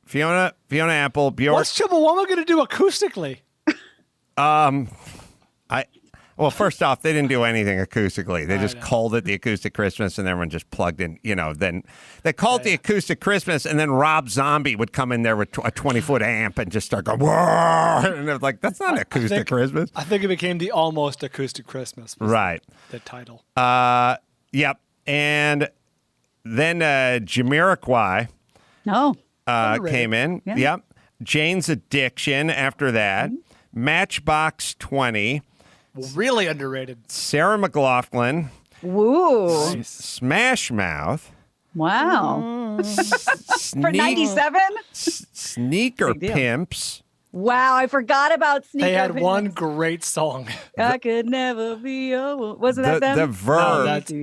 Fiona Apple, Bjork. What's Chumbawamba going to do acoustically? Well, first off, they didn't do anything acoustically. They just called it the Acoustic Christmas, and everyone just plugged in. Then they called it the Acoustic Christmas, and then Rob Zombie would come in there with a 20-foot amp and just start going, whoa! And they're like, that's not an Acoustic Christmas. I think it became the Almost Acoustic Christmas. Right. The title. Yep. And then Jamiroquai came in. Yeah. Yep. Jane's Addiction after that. Matchbox 20. Really underrated. Sarah McLachlan. Woo. Nice. Smash Mouth. Wow. For 97? Sneaker Big deal. Pimps. Wow, I forgot about Sneaker They had Pimps. one great song. I could never be a... Wasn't that them? The Verve. that's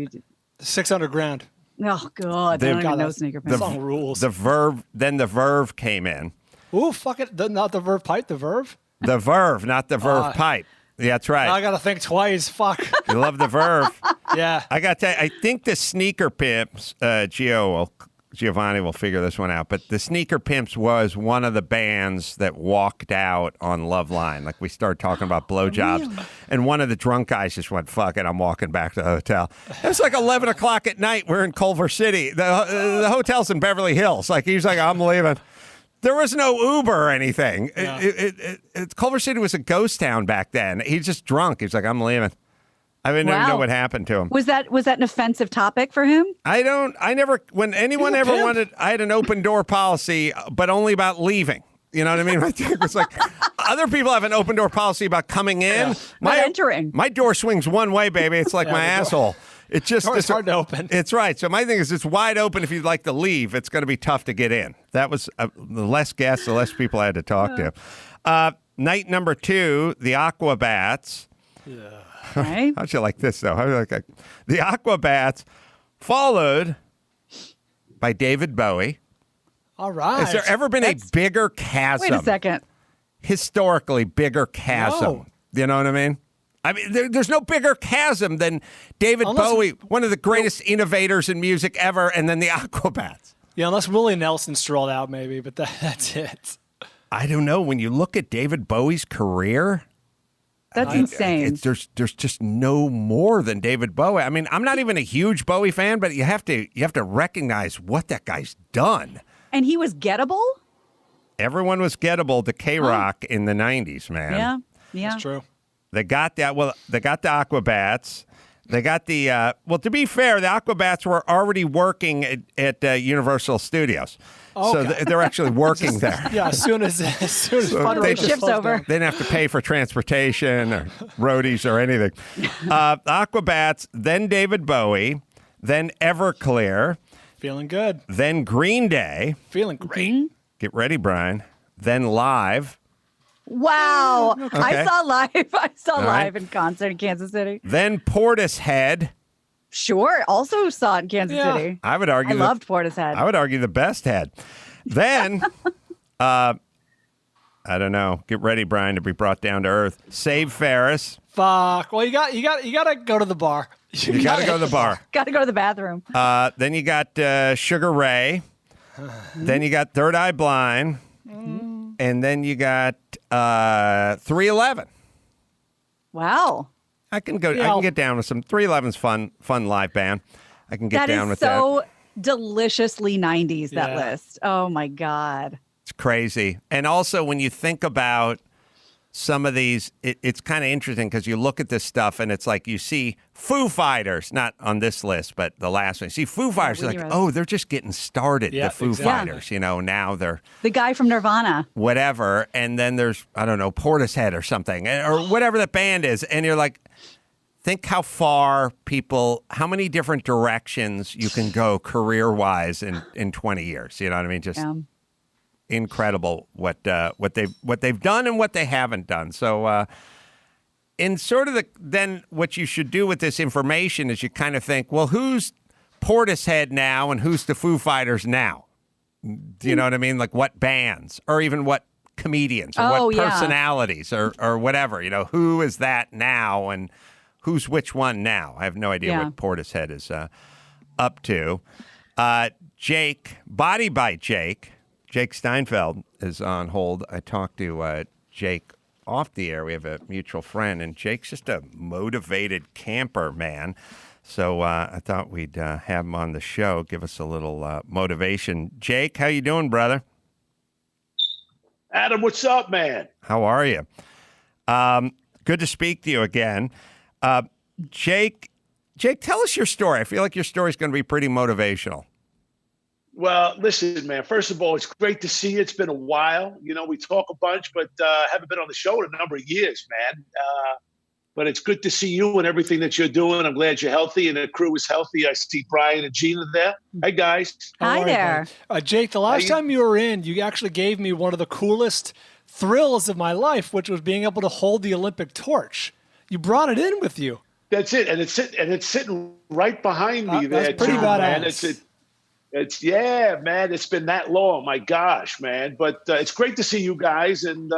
600 Grand. Oh, God. I don't even know Sneaker The Pimps. song rules. The Verve. Then the Verve came in. Ooh, fuck it. Not the Verve Pipe, the Verve? The Verve, not the Verve Pipe. Yeah, that's right. I got to think twice. Fuck. You love the Verve. Yeah. I got to. I think the Sneaker Pimps. Giovanni will figure this one out. But the Sneaker Pimps was one of the bands that walked out on Loveline. Like we started talking about blowjobs, Really? and one of the drunk guys just went, "Fuck it, I'm walking back to the hotel." It was like 11 o'clock at night. We're in Culver City. The hotel's in Beverly Hills. Like he's like, "I'm leaving." There was no Uber or anything. Yeah. Culver City was a ghost town back then. He's just drunk. He's like, I'm leaving. I didn't even know what happened to him. Was that an offensive topic for him? When anyone ever wanted, I had an open door policy, but only about leaving. You know what I mean? It was like other people have an open door policy about coming in. Yeah. Not entering. My door swings one way, baby. It's like my asshole. It's just It's hard to open. It's right. So my thing is, it's wide open. If you'd like to leave, it's going to be tough to get in. That was the less guests, the less people I had to talk to. Night number 2, the Aquabats. Yeah. Right? How'd you like this though? The Aquabats, followed by David Bowie. All right. Has there ever been a bigger chasm? Wait a second. Historically bigger chasm. No. You know what I mean? I mean, there's no bigger chasm than David Bowie, one of the greatest innovators in music ever, and then the Aquabats. Yeah, unless Willie Nelson strolled out, maybe, but that's it. I don't know. When you look at David Bowie's career, That's insane. there's just no more than David Bowie. I mean, I'm not even a huge Bowie fan, but you have to recognize what that guy's done. And he was gettable? Everyone was gettable to K-Rock in the 90s, man. Yeah. That's true. They got that. Well, they got the Aquabats. They got the. Well, to be fair, the Aquabats were already working at Universal Studios, so they're actually working there. Yeah, as soon as they ship's over. They didn't have to pay for transportation or roadies or anything. The Aquabats, then David Bowie, then Everclear, Feeling good. then Green Day. Feeling great. Get ready, Brian. Then Live. Wow. Okay. I saw right. live in concert in Kansas City. Then Portishead. Sure. Also saw it in Kansas City. I would argue. I loved Portishead. I would argue the best head. Then, I don't know. Get ready, Brian, to be brought down to earth. Save Ferris. Fuck. Well, you got to go to the bar. You got to go to the bar. Got to go to the bathroom. Then you got Sugar Ray. Then you got Third Eye Blind. And then you got 311. Wow. I can get down with some 311's fun live band. I can get down with that. That is so deliciously 90s, that list. Oh, my God. It's crazy. And also, when you think about some of these, it's kind of interesting because you look at this stuff and it's like you see Foo Fighters, not on this list, but the last one. You see Foo Fighters, you're like, oh, they're just getting started, the Foo Fighters. You know, now they're... The guy from Nirvana. Whatever. And then there's, I don't know, Portishead or something, or whatever the band is. And you're like, think how many different directions you can go career-wise in 20 years. You know what I mean? Just... incredible what they've done and what they haven't done. So in sort of then what you should do with this information is you kind of think, well, who's Portishead now and who's the Foo Fighters now? Do you know what I mean? Like what bands or even what comedians or what personalities or whatever, you know, who is that now and who's which one now? I have no idea what Portishead is up to. Jake, Body by Jake, Jake Steinfeld is on hold. I talked to Jake off the air. We have a mutual friend, and Jake's just a motivated camper, man. So I thought we'd have him on the show, give us a little motivation. Jake, how you doing, brother? Adam, what's up, man? How are you? Good to speak to you again. Jake, tell us your story. I feel like your story is going to be pretty motivational. Well, listen, man, first of all, it's great to see you. It's been a while. You know, we talk a bunch, but haven't been on the show in a number of years, man. But it's good to see you and everything that you're doing. I'm glad you're healthy and the crew is healthy. I see Brian and Gina there. Hey, guys. Hi there. Jake, the last time you were in, you actually gave me one of the coolest thrills of my life, which was being able to hold the Olympic torch. You brought it in with you. That's it. And it's sitting right behind me there, that's pretty too, badass. man. Yeah, man, it's been that long. My gosh, man. But it's great to see you guys. And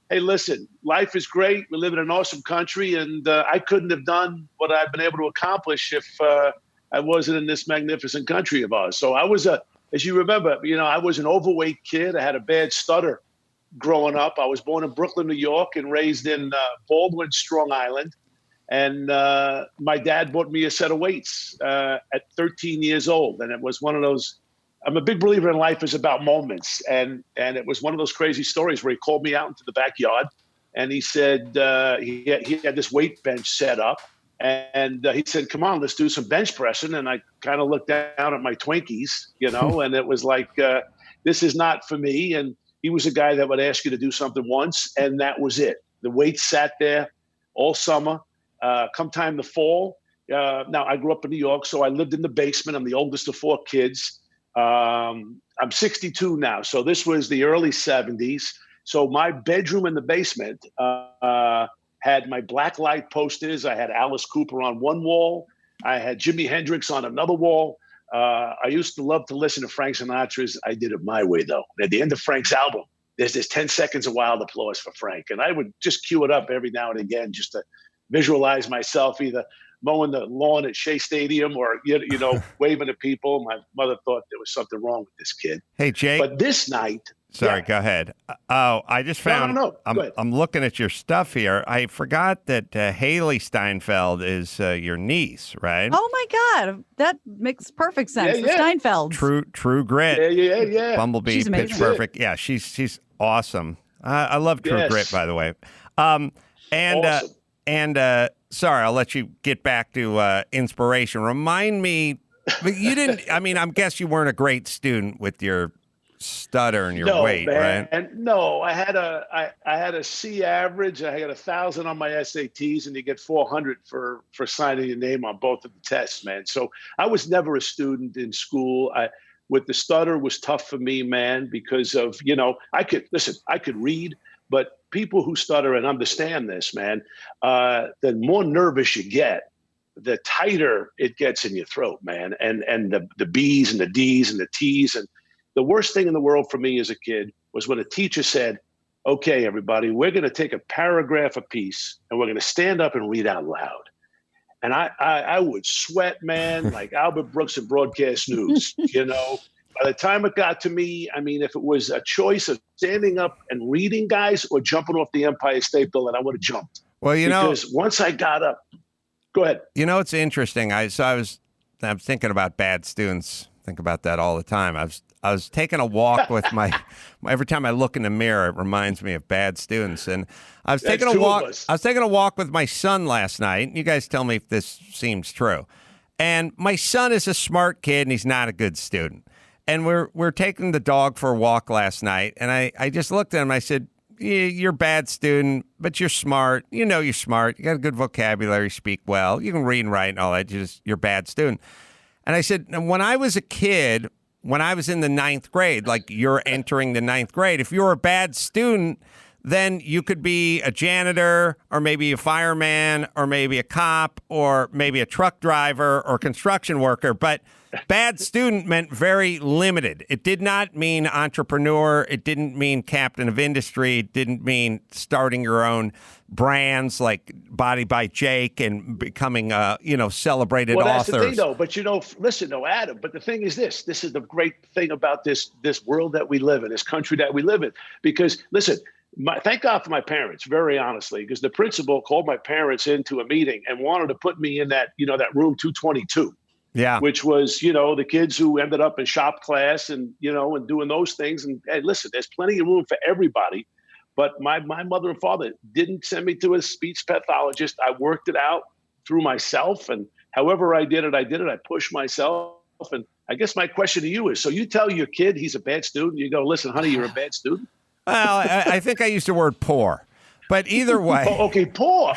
hey, listen, life is great. We live in an awesome country. And I couldn't have done what I've been able to accomplish if I wasn't in this magnificent country of ours. So I was as you remember, I was an overweight kid. I had a bad stutter growing up. I was born in Brooklyn, New York, and raised in Baldwin, Strong Island. And my dad bought me a set of weights at 13 years old. And it was one of those, I'm a big believer in life is about moments. And it was one of those crazy stories where he called me out into the backyard and he said, he had this weight bench set up. And he said, come on, let's do some bench pressing. And I kind of looked down at my Twinkies, and it was like, this is not for me. And he was a guy that would ask you to do something once. And that was it. The weights sat there all summer. Come time to fall. Now, I grew up in New York, so I lived in the basement. I'm the oldest of 4 kids. I'm 62 now, so this was the early 70s. So my bedroom in the basement had my black light posters. I had Alice Cooper on one wall. I had Jimi Hendrix on another wall. I used to love to listen to Frank Sinatra's I Did It My Way, though. At the end of Frank's album, there's this 10 seconds of wild applause for Frank. And I would just cue it up every now and again just to visualize myself either mowing the lawn at Shea Stadium or, waving at people. My mother thought there was something wrong with this kid. Hey, Jake. But this night. Sorry, go ahead. Oh, I just found, No. I'm looking at your stuff here. I forgot that Haley Steinfeld is your niece, right? Oh my God, that makes perfect sense. The Steinfeld. True Grit. Yeah. Bumblebee, She's amazing. Pitch Perfect. Yeah, she's awesome. I love True Grit, by the way. Awesome. And sorry, I'll let you get back to inspiration. Remind me, but you didn't. I mean, I guess you weren't a great student with your stutter and your weight, man. right? And no, I had a C average. I got 1,000 on my SATs, and you get 400 for signing your name on both of the tests, man. So I was never a student in school. With the stutter was tough for me, man, because of I could read, but people who stutter and understand this, man, the more nervous you get, the tighter it gets in your throat, man. And the B's and the D's and the T's. And the worst thing in the world for me as a kid was when a teacher said, okay, everybody, we're going to take a paragraph apiece and we're going to stand up and read out loud. And I would sweat, man, like Albert Brooks in Broadcast News, By the time it got to me, I mean, if it was a choice of standing up and reading, guys, or jumping off the Empire State Building, I would have jumped. Well, because once I got up, go ahead. It's interesting. I'm thinking about bad students. Think about that all the time. I was taking a walk with every time I look in the mirror, it reminds me of bad students. And I was taking a walk. I was taking a walk with my son last night. You guys tell me if this seems true. And my son is a smart kid, and he's not a good student. And we're taking the dog for a walk last night, and I just looked at him. I said, "You're a bad student, but you're smart. You're smart. You got a good vocabulary, speak well. You can read and write and all that. You're a bad student." And I said, when I was a kid, when I was in the 9th grade, like you're entering the 9th grade, if you're a bad student, then you could be a janitor or maybe a fireman or maybe a cop or maybe a truck driver or construction worker. But bad student meant very limited. It did not mean entrepreneur. It didn't mean captain of industry. It didn't mean starting your own brands like Body by Jake and becoming celebrated Well, that's authors. the thing, though. But listen, Adam. But the thing is this. This is the great thing about this world that we live in, this country that we live in. Because listen, thank God for my parents, very honestly, because the principal called my parents into a meeting and wanted to put me in that room 222. Yeah. Which was, the kids who ended up in shop class and doing those things. And hey, listen, there's plenty of room for everybody. But my mother and father didn't send me to a speech pathologist. I worked it out through myself. And however I did it. I pushed myself. And I guess my question to you is, so you tell your kid he's a bad student. You go, listen, honey, you're a bad student. Well, I think I used the word poor. But either way. Oh, okay, poor.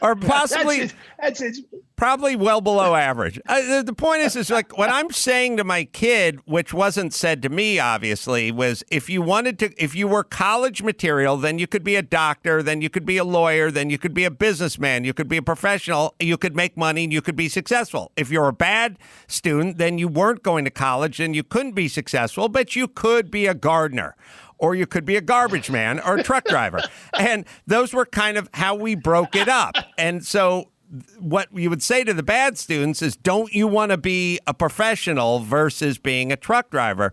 Or possibly, that's it. Probably well below average. The point is like what I'm saying to my kid, which wasn't said to me, obviously, was if you were college material, then you could be a doctor, then you could be a lawyer, then you could be a businessman, you could be a professional, you could make money, and you could be successful. If you're a bad student, then you weren't going to college and you couldn't be successful, but you could be a gardener. Or you could be a garbage man or a truck driver. And those were kind of how we broke it up. And so what you would say to the bad students is, don't you want to be a professional versus being a truck driver?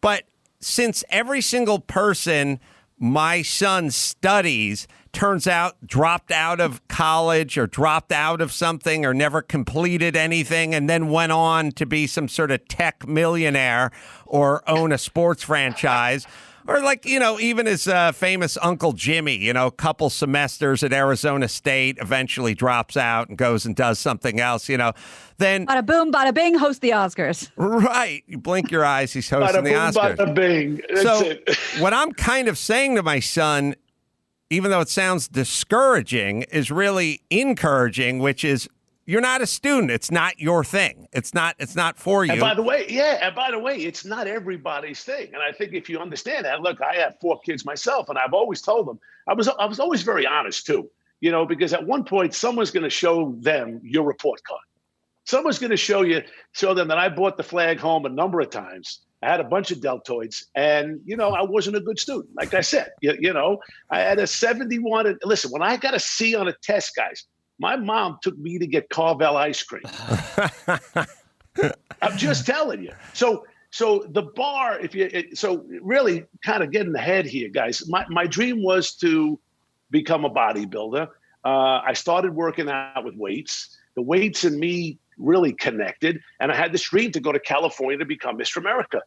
But since every single person my son studies turns out dropped out of college or dropped out of something or never completed anything and then went on to be some sort of tech millionaire or own a sports franchise, or like, even his famous Uncle Jimmy, a couple semesters at Arizona State, eventually drops out and goes and does something else, then... Bada boom, bada bing, host the Oscars. Right. You blink your eyes, he's hosting the Oscars. Bada bing. That's it. What I'm kind of saying to my son, even though it sounds discouraging, is really encouraging, which is, you're not a student. It's not your thing. It's not for you. And by the way, it's not everybody's thing. And I think if you understand that, look, I have 4 kids myself, and I've always told them, I was always very honest too, because at one point someone's going to show them your report card. Someone's going to show them that I bought the flag home a number of times. I had a bunch of deltoids, and I wasn't a good student. Like I said, I had a 71. And listen, when I got a C on a test, guys, my mom took me to get Carvel ice cream. I'm just telling you. So the bar, really kind of getting ahead here, guys. My dream was to become a bodybuilder. I started working out with weights. The weights and me really connected, and I had this dream to go to California to become Mr. America.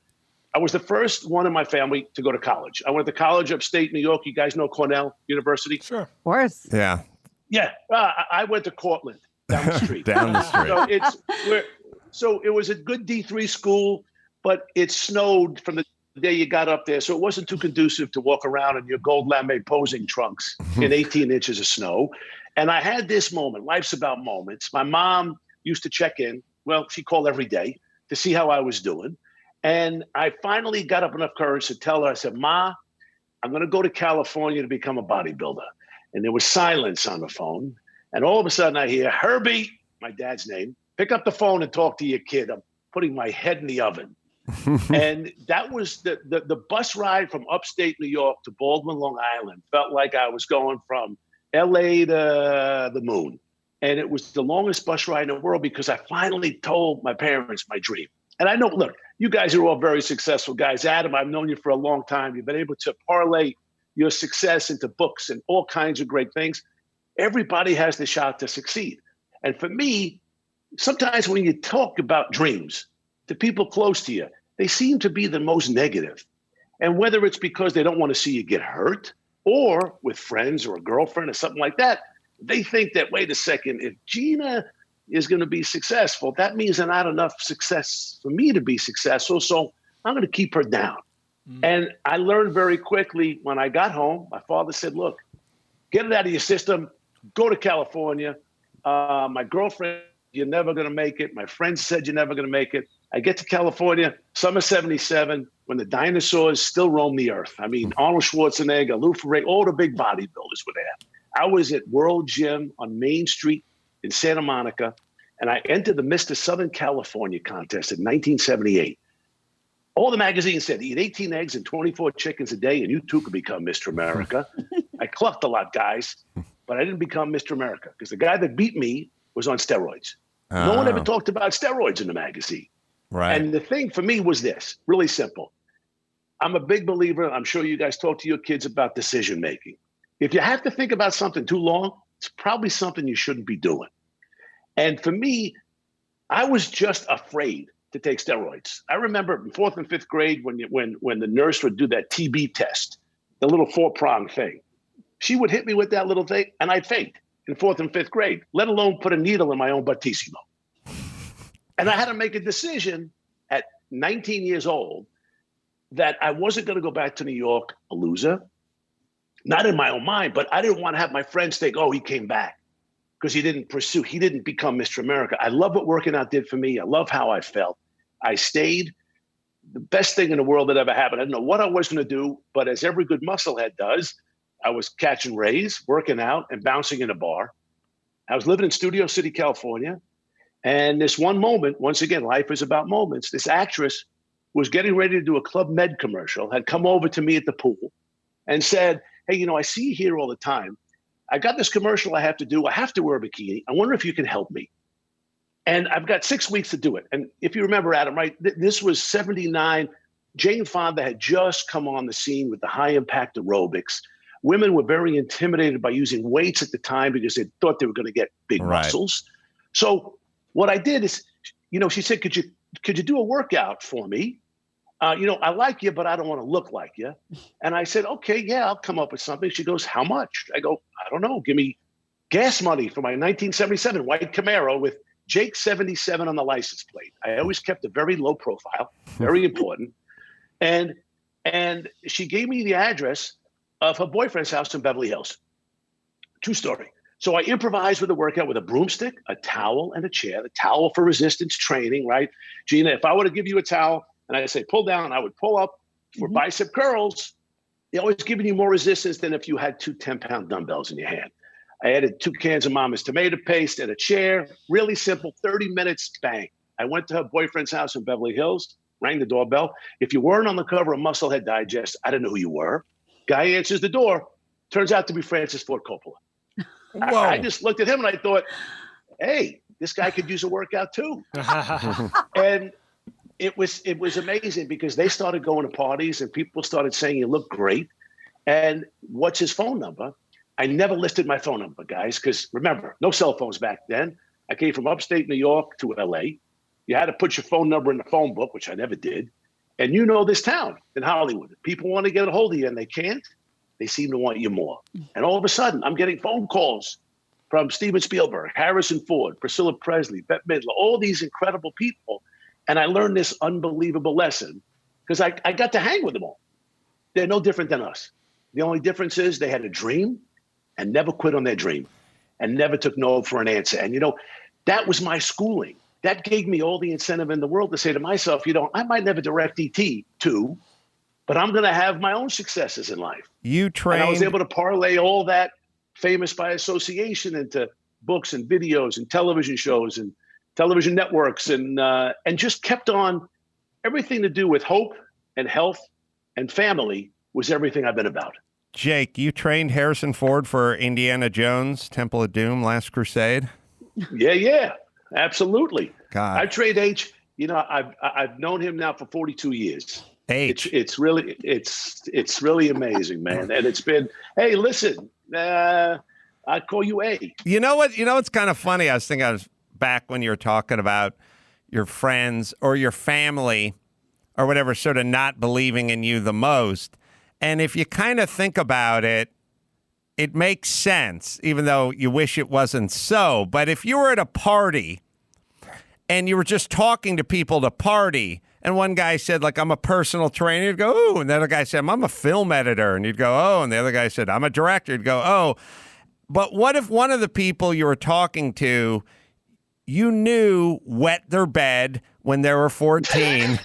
I was the first one in my family to go to college. I went to college upstate New York. You guys know Cornell University? Sure. Of course. Yeah. Yeah, I went to Cortland down the street. Down the street. So it was a good D3 school, but it snowed from the day you got up there, so it wasn't too conducive to walk around in your gold lame posing trunks in 18 inches of snow. And I had this moment. Life's about moments. My mom used to check in. Well, she called every day to see how I was doing. And I finally got up enough courage to tell her, I said, Ma, I'm going to go to California to become a bodybuilder. And there was silence on the phone. And all of a sudden I hear, Herbie, my dad's name, pick up the phone and talk to your kid. I'm putting my head in the oven. And that was the bus ride from upstate New York to Baldwin, Long Island, felt like I was going from LA to the moon. And it was the longest bus ride in the world because I finally told my parents my dream. And I know, look, you guys are all very successful guys. Adam, I've known you for a long time. You've been able to parlay your success into books and all kinds of great things. Everybody has the shot to succeed. And for me, sometimes when you talk about dreams to people close to you, they seem to be the most negative. And whether it's because they don't want to see you get hurt or with friends or a girlfriend or something like that, they think that, wait a second, if Gina is going to be successful, that means there's not enough success for me to be successful. So I'm going to keep her down. And I learned very quickly when I got home, my father said, look, get it out of your system. Go to California. My girlfriend, you're never going to make it. My friends said you're never going to make it. I get to California, summer 77, when the dinosaurs still roam the earth. I mean, Arnold Schwarzenegger, Lou Ferrigno, all the big bodybuilders were there. I was at World Gym on Main Street in Santa Monica, and I entered the Mr. Southern California contest in 1978. All the magazines said, eat 18 eggs and 24 chickens a day, and you too could become Mr. America. I clucked a lot, guys, but I didn't become Mr. America because the guy that beat me was on steroids. No one ever talked about steroids in the magazine. Right. And the thing for me was this, really simple. I'm a big believer, I'm sure you guys talk to your kids about decision making. If you have to think about something too long, it's probably something you shouldn't be doing. And for me, I was just afraid to take steroids. I remember in 4th and 5th grade when the nurse would do that TB test, the little 4-prong thing. She would hit me with that little thing, and I'd faint in 4th and 5th grade, let alone put a needle in my own buttissimo. And I had to make a decision at 19 years old that I wasn't going to go back to New York a loser, not in my own mind, but I didn't want to have my friends think, oh, he came back because he didn't become Mr. America. I love what working out did for me. I love how I felt. I stayed. The best thing in the world that ever happened. I didn't know what I was going to do, but as every good musclehead does, I was catching rays, working out, and bouncing in a bar. I was living in Studio City, California. And this one moment, once again, life is about moments. This actress was getting ready to do a Club Med commercial, had come over to me at the pool and said, hey, I see you here all the time. I got this commercial I have to do. I have to wear a bikini. I wonder if you can help me. And I've got 6 weeks to do it. And if you remember, Adam, right, this was 79. Jane Fonda had just come on the scene with the high impact aerobics. Women were very intimidated by using weights at the time because they thought they were going to get big muscles. So what I did is, she said, could you do a workout for me? I like you, but I don't want to look like you. And I said, okay, yeah, I'll come up with something. She goes, how much? I go, I don't know. Give me gas money for my 1977 white Camaro with Jake 77 on the license plate. I always kept a very low profile, very important. And she gave me the address of her boyfriend's house in Beverly Hills. True story. So I improvised with a workout with a broomstick, a towel, and a chair. The towel for resistance training, right? Gina, if I were to give you a towel and I say pull down, I would pull up for bicep curls. They're always giving you more resistance than if you had 2 10-pound dumbbells in your hand. I added 2 cans of Mama's tomato paste and a chair. Really simple, 30 minutes, bang. I went to her boyfriend's house in Beverly Hills, rang the doorbell. If you weren't on the cover of Musclehead Digest, I didn't know who you were. Guy answers the door. Turns out to be Francis Ford Coppola. I just looked at him and I thought, hey, this guy could use a workout too. And it was amazing because they started going to parties and people started saying, you look great. And what's his phone number? I never listed my phone number, guys, because remember, no cell phones back then. I came from upstate New York to LA. You had to put your phone number in the phone book, which I never did. And this town in Hollywood. People want to get a hold of you and they can't. They seem to want you more. And all of a sudden, I'm getting phone calls from Steven Spielberg, Harrison Ford, Priscilla Presley, Bette Midler, all these incredible people. And I learned this unbelievable lesson because I got to hang with them all. They're no different than us. The only difference is they had a dream and never quit on their dream and never took no for an answer. And, that was my schooling. That gave me all the incentive in the world to say to myself, I might never direct ET too, but I'm going to have my own successes in life. You trained. And I was able to parlay all that famous by association into books and videos and television shows and television networks and just kept on. Everything to do with hope and health and family was everything I've been about. Jake, you trained Harrison Ford for Indiana Jones, Temple of Doom, Last Crusade? Yeah, absolutely. God. I trained H. I've known him now for 42 years. H. It's really amazing, man. And it's been, hey, listen, I call you A. You know what? It's kind of funny. I was back when you were talking about your friends or your family or whatever sort of not believing in you the most. And if you kind of think about it, it makes sense, even though you wish it wasn't so. But if you were at a party and you were just talking to people to party, and one guy said, I'm a personal trainer, you'd go, oh. And the other guy said, I'm a film editor. And you'd go, oh. And the other guy said, I'm a director. You'd go, oh. But what if one of the people you were talking to, you knew wet their bed when they were 14?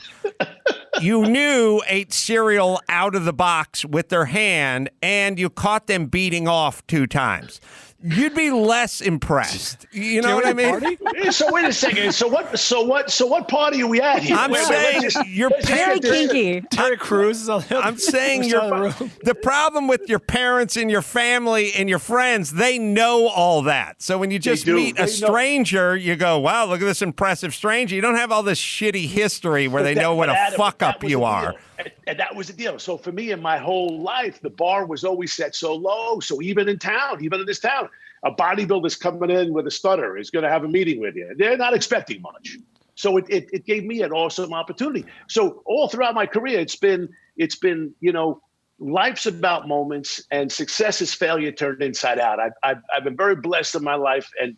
You knew ate cereal out of the box with their hand, and you caught them beating off 2 times. you'd be less impressed. You know what I mean? Party? So wait a second. So what party are we at here? I'm saying your Very parents. kinky. Terry Crews is on the other I'm saying side of the room. the problem with your parents and your family and your friends, they know all that. So when you just do. meet They a know. stranger, you go, wow, look at this impressive stranger. You don't have all this shitty history where they know what a fuck up you are. And that was the deal. So for me, in my whole life, the bar was always set so low. So even in this town, a bodybuilder's coming in with a stutter is going to have a meeting with you. They're not expecting much. So it gave me an awesome opportunity. So all throughout my career, it's been, life's about moments, and success is failure turned inside out. I've been very blessed in my life. And,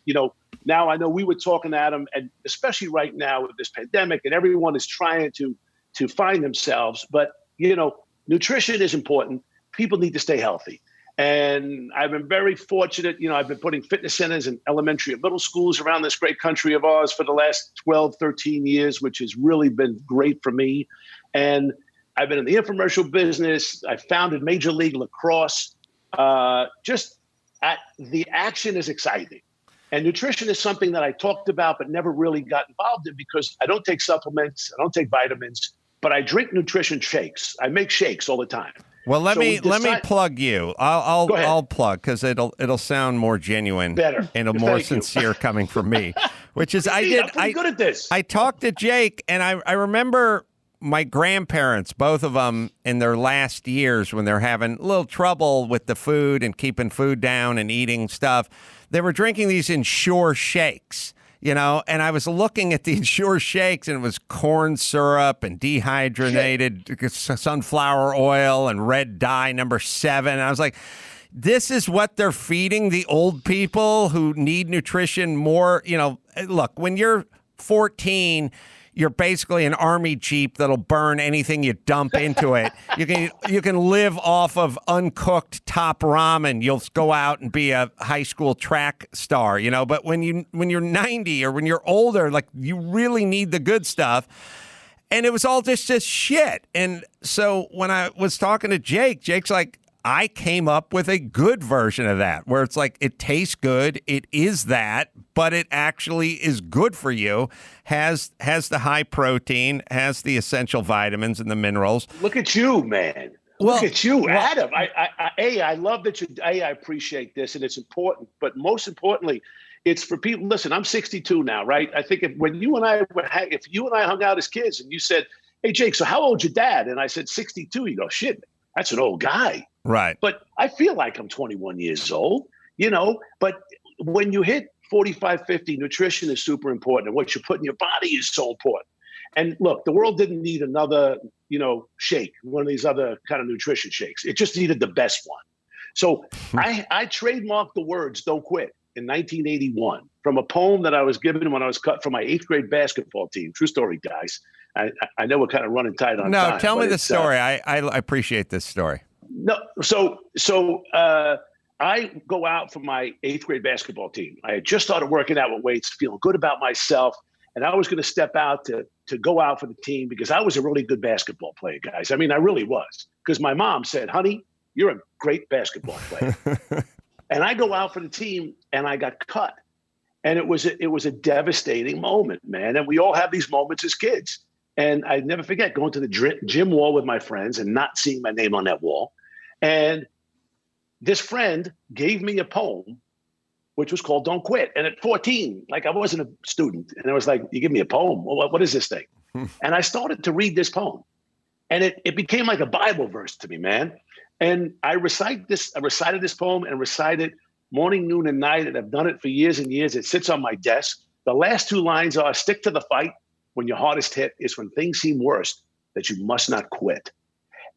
now I know we were talking, Adam, and especially right now with this pandemic, and everyone is trying to find themselves. But, nutrition is important. People need to stay healthy. And I've been very fortunate. I've been putting fitness centers in elementary and middle schools around this great country of ours for the last 12, 13 years, which has really been great for me. And I've been in the infomercial business. I founded Major League Lacrosse. The action is exciting. And nutrition is something that I talked about but never really got involved in because I don't take supplements. I don't take vitamins, but I drink nutrition shakes. I make shakes all the time. Well, let me plug you. I'll plug because it'll sound more genuine, better, and more sincere coming from me. Which is I'm pretty good at this. I talked to Jake, and I remember my grandparents, both of them, in their last years when they're having a little trouble with the food and keeping food down and eating stuff, they were drinking these Ensure shakes. And I was looking at the Ensure shakes, and it was corn syrup and dehydrated sunflower oil and red dye number 7. And I was like, this is what they're feeding the old people who need nutrition more. Look, when you're 14, you're basically an army jeep that'll burn anything you dump into it. You can live off of uncooked top ramen. You'll go out and be a high school track star, But when you're 90 or when you're older, like, you really need the good stuff. And it was all just shit. And so when I was talking to Jake, Jake's like, I came up with a good version of that, where it's like, it tastes good, it is that, but it actually is good for you, has the high protein, has the essential vitamins and the minerals. Look at you, man. Look at you, Adam. I love that I appreciate this, and it's important, but most importantly, it's for people. Listen, I'm 62 now, right? I think if you and I hung out as kids and you said, hey, Jake, so how old's your dad? And I said, 62. You go, shit, that's an old guy. Right. But I feel like I'm 21 years old, but when you hit 45, 50, nutrition is super important. And what you put in your body is so important. And look, the world didn't need another, shake, one of these other kind of nutrition shakes. It just needed the best one. So I trademarked the words "Don't Quit" in 1981 from a poem that I was given when I was cut from my 8th grade basketball team. True story, guys. I know we're kind of running tight on time. No, tell me the story. I appreciate this story. No, so I go out for my 8th grade basketball team. I had just started working out with weights, feeling good about myself, and I was going to step out to go out for the team because I was a really good basketball player, guys. I mean, I really was, because my mom said, honey, you're a great basketball player. And I go out for the team, and I got cut. And it was a devastating moment, man. And we all have these moments as kids. And I never forget going to the gym wall with my friends and not seeing my name on that wall. And this friend gave me a poem, which was called "Don't Quit." And at 14, like, I wasn't a student. And I was like, you give me a poem? Well, what is this thing? And I started to read this poem. And it became like a Bible verse to me, man. And I recited this poem and recite it morning, noon, and night. And I've done it for years and years. It sits on my desk. The last 2 lines are, stick to the fight. When your hardest hit is when things seem worst, that you must not quit.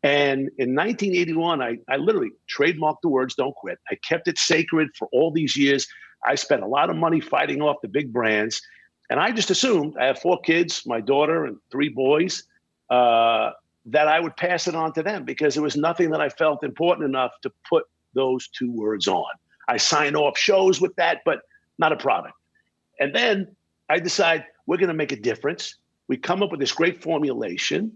And in 1981, I literally trademarked the words "Don't Quit." I kept it sacred for all these years. I spent a lot of money fighting off the big brands. And I just assumed, I have 4 kids, my daughter and 3 boys, that I would pass it on to them because there was nothing that I felt important enough to put those 2 words on. I signed off shows with that, but not a product. And then I decide, we're going to make a difference. We come up with this great formulation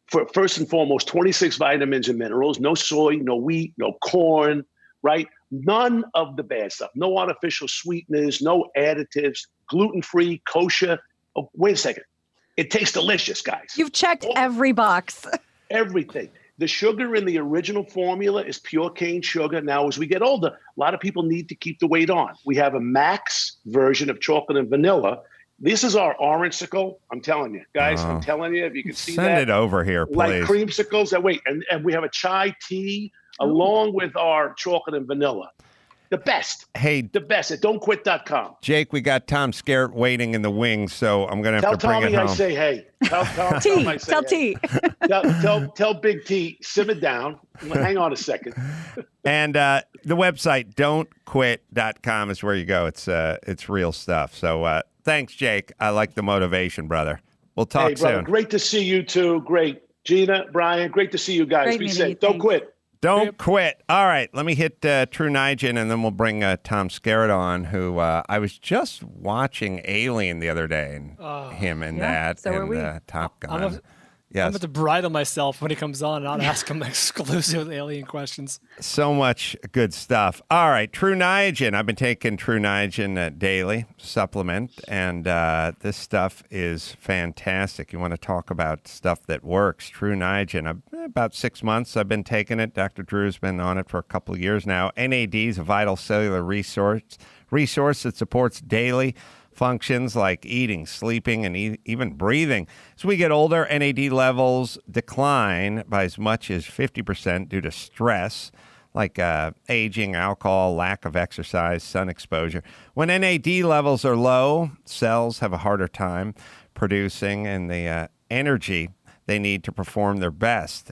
for, first and foremost, 26 vitamins and minerals, no soy, no wheat, no corn, right? None of the bad stuff. No artificial sweeteners, no additives, gluten-free, kosher. Oh, wait a second. It tastes delicious, guys. You've checked every box. Everything. The sugar in the original formula is pure cane sugar. Now, as we get older, a lot of people need to keep the weight on. We have a max version of chocolate and vanilla. This is our orangesicle. I'm telling you, guys, I'm telling you, if you can see that. Send it over here, please. Like creamsicles. And we have a chai tea along with our chocolate and vanilla. The best. Hey. The best at don'tquit.com. Jake, we got Tom Skerritt waiting in the wings, so I'm going to have to bring Tommy it home. I say hey. Tell T. I say Tell hey. T. Tell Big T, simmer down. Hang on a second. And the website, don'tquit.com is where you go. It's real stuff. So thanks, Jake. I like the motivation, brother. We'll talk Hey, brother, soon. great to see you too. Great. Gina, Brian, great to see you guys. Great Be meeting safe. you. Don't Thanks. quit. Don't quit. All right, let me hit True Nigel, and then we'll bring Tom Skerritt on, who I was just watching Alien the other day, and him in that, so were and we. Top Gun. I'm about to bridle myself when he comes on and I'll ask him exclusive alien questions. So much good stuff. All right, True Niagen. I've been taking True Niagen daily supplement, and this stuff is fantastic. You want to talk about stuff that works. True Niagen. About 6 months I've been taking it. Dr. Drew's been on it for a couple of years now. NAD is a vital cellular resource that supports daily functions like eating, sleeping, and even breathing. As we get older, NAD levels decline by as much as 50% due to stress, like aging, alcohol, lack of exercise, sun exposure. When NAD levels are low, cells have a harder time producing and the energy they need to perform their best.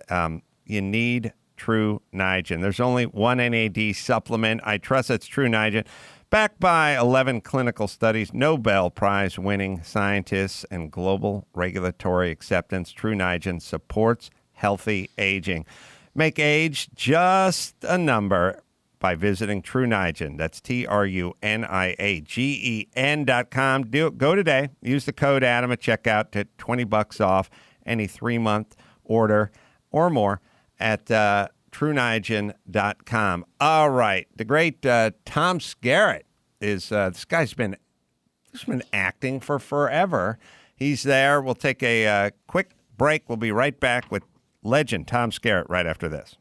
You need True Niagen. There's only one NAD supplement. I trust it's True Niagen. Backed by 11 clinical studies, Nobel Prize winning scientists, and global regulatory acceptance, True Niagen supports healthy aging. Make age just a number by visiting True Niagen. That's TruNiagen.com. Go today. Use the code Adam at checkout to $20 off any 3-month order or more at TruNiagen.com. All right. The great Tom Skerritt is, this guy's been acting for forever. He's there. We'll take a quick break. We'll be right back with legend Tom Skerritt right after this.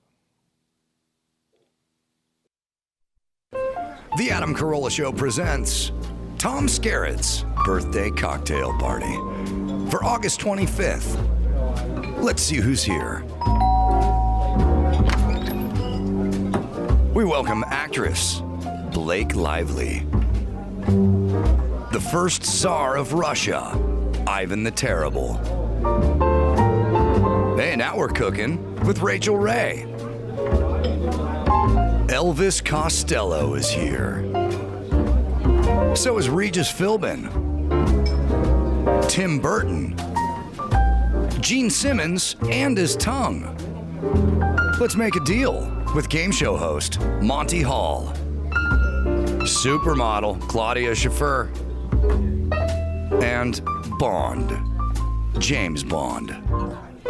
The Adam Carolla Show presents Tom Skerritt's birthday cocktail party for August 25th. Let's see who's here. We welcome actress Blake Lively, the first Tsar of Russia, Ivan the Terrible. Hey, now we're cooking with Rachel Ray. Elvis Costello is here. So is Regis Philbin, Tim Burton, Gene Simmons, and his tongue. Let's make a deal with game show host Monty Hall, supermodel Claudia Schiffer, and Bond, James Bond,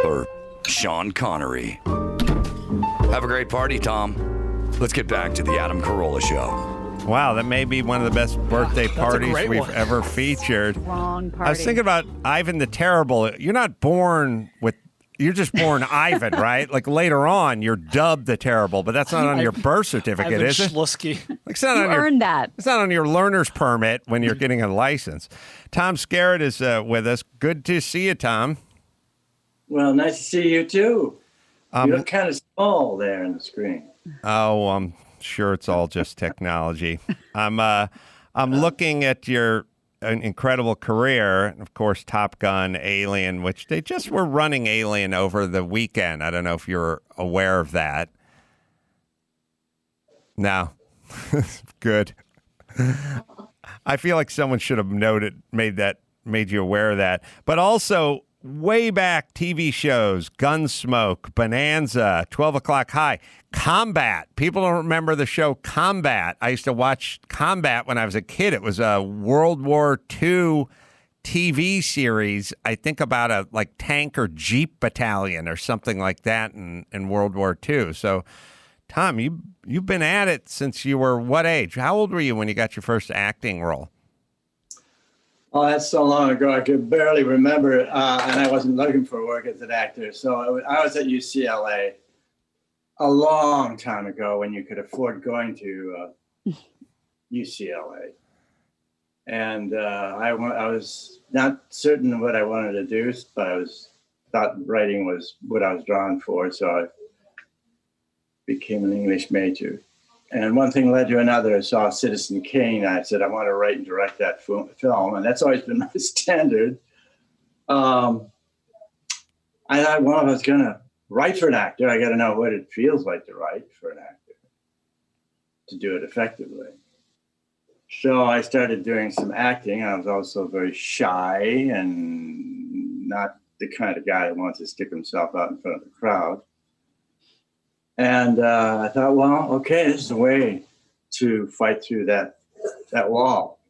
or Sean Connery. Have a great party, Tom. Let's get back to the Adam Carolla Show. Wow, that may be one of the best birthday parties we've one. ever featured. Wrong party. I was thinking about Ivan the Terrible. You're not born with, you're just born Ivan, right? Like later on, you're dubbed the Terrible, but that's not on your birth certificate, Ivan is it? Schlusky. Like, it's not You on your, earned that. It's not on your learner's permit when you're getting a license. Tom Skerritt is with us. Good to see you, Tom. Well, nice to see you too. You look kind of small there on the screen. Oh, I'm sure it's all just technology. I'm looking at your incredible career, and of course, Top Gun, Alien, which they just were running Alien over the weekend. I don't know if you're aware of that. No. Good. I feel like someone should have made you aware of that. But also, way back TV shows, Gunsmoke, Bonanza, 12 O'Clock High, Combat. People don't remember the show Combat. I used to watch Combat when I was a kid. It was a World War II TV series, I think about a tank or jeep battalion or something like that in World War II. So Tom, you've been at it since you were what age? How old were you when you got your first acting role? Oh, that's so long ago. I could barely remember, and I wasn't looking for work as an actor. So I was at UCLA a long time ago when you could afford going to UCLA. And I was not certain what I wanted to do, but I thought writing was what I was drawn for. So I became an English major. And one thing led to another. I saw Citizen Kane. I said, I want to write and direct that film. And that's always been my standard. I thought, well, if I was going to write for an actor, I got to know what it feels like to write for an actor, to do it effectively. So I started doing some acting. I was also very shy and not the kind of guy that wants to stick himself out in front of the crowd. And I thought, well, okay, this is a way to fight through that wall,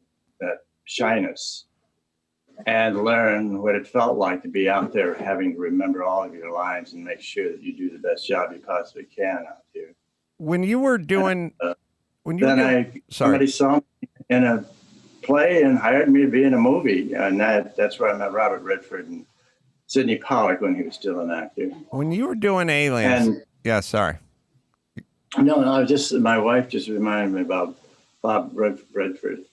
that shyness, and learn what it felt like to be out there having to remember all of your lines and make sure that you do the best job you possibly can out here. When you were doing, somebody saw me in a play and hired me to be in a movie, and that's where I met Robert Redford and Sidney Pollack when he was still an actor. When you were doing Aliens. Yeah, sorry. No, my wife just reminded me about Bob Redford.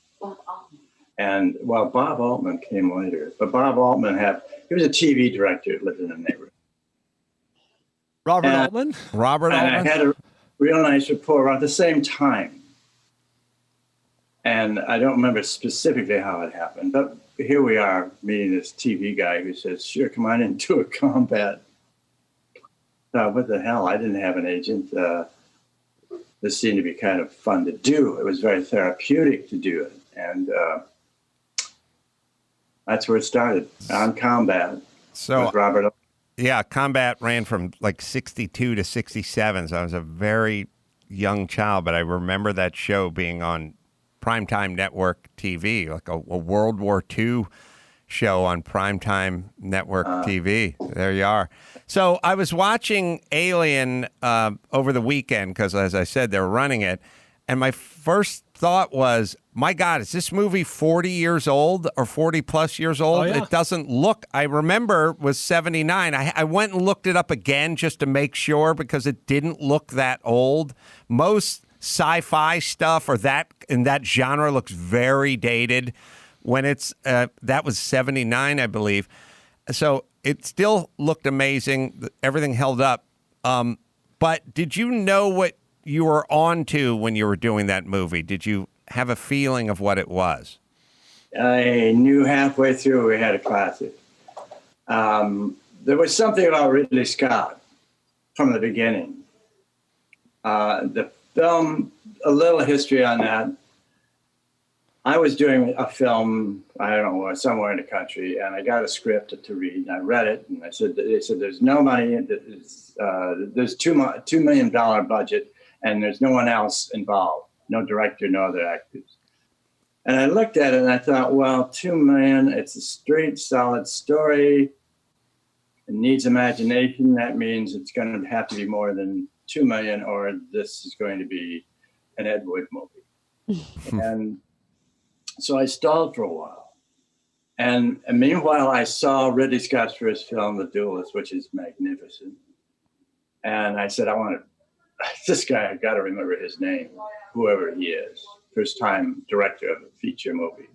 And Bob Altman came later, but Bob Altman he was a TV director that lived in the neighborhood. Robert Altman? Robert Altman? I had a real nice rapport around the same time. And I don't remember specifically how it happened, but here we are meeting this TV guy who says, sure, come on in, do a combat. What the hell? I didn't have an agent. This seemed to be kind of fun to do. It was very therapeutic to do it. And that's where it started, on Combat with Robert. Yeah, Combat ran from like 62 to 67. So I was a very young child, but I remember that show being on primetime network TV, like a World War II show on primetime network TV. There you are. So I was watching Alien over the weekend because, as I said, they're running it. And my first thought was, my God, is this movie 40 years old or 40 plus years old? Oh, yeah. It doesn't look, I remember was 79. I went and looked it up again just to make sure because it didn't look that old. Most sci-fi stuff or that in that genre looks very dated. When it's that was 79, I believe. So it still looked amazing. Everything held up. But did you know what you were on to when you were doing that movie? Did you have a feeling of what it was? I knew halfway through we had a classic. There was something about Ridley Scott from the beginning. The film, a little history on that. I was doing a film, I don't know, somewhere in the country, and I got a script to read, and I read it, and they said, there's no money, there's $2 million budget, and there's no one else involved, no director, no other actors. And I looked at it, and I thought, well, $2 million, it's a straight, solid story. It needs imagination. That means it's going to have to be more than $2 million, or this is going to be an Ed Wood movie. And so I stalled for a while. And meanwhile, I saw Ridley Scott's first film, The Duelist, which is magnificent. And I said, this guy, I've got to remember his name, whoever he is. First time director of a feature movie.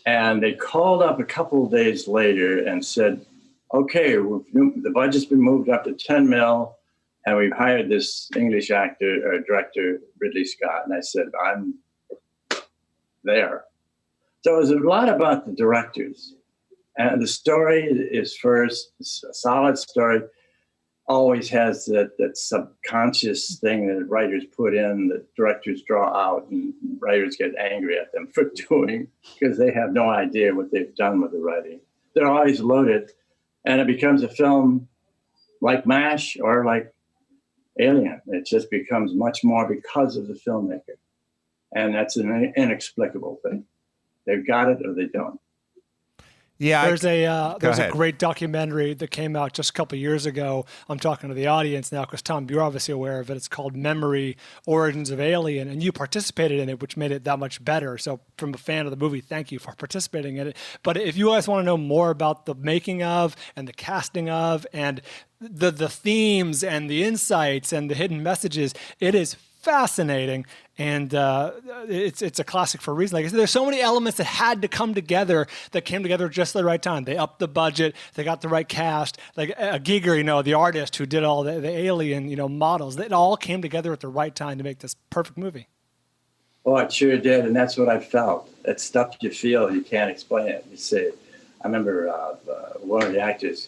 And they called up a couple of days later and said, okay, the budget's been moved up to 10 mil, and we've hired this English actor or director, Ridley Scott. And I said, I'm there. So it was a lot about the directors. And the story is first, it's a solid story, always has that subconscious thing that writers put in that directors draw out and writers get angry at them for doing because they have no idea what they've done with the writing. They're always loaded, and it becomes a film like MASH or like Alien. It just becomes much more because of the filmmaker. And that's an inexplicable thing. They've got it or they don't. Yeah, there's a ahead. great documentary that came out just a couple of years ago. I'm talking to the audience now because Tom, you're obviously aware of it. It's called Memory: Origins of Alien, and you participated in it, which made it that much better. So, from a fan of the movie, thank you for participating in it. But if you guys want to know more about the making of and the casting of and the themes and the insights and the hidden messages, it is fascinating, and it's a classic for a reason. Like I said, there's so many elements that had to come together that came together just at the right time. They upped the budget, they got the right cast, like Giger, the artist who did all the alien, models. It all came together at the right time to make this perfect movie. Oh, it sure did, and that's what I felt. That stuff you feel, you can't explain it. You see it. I remember one of the actors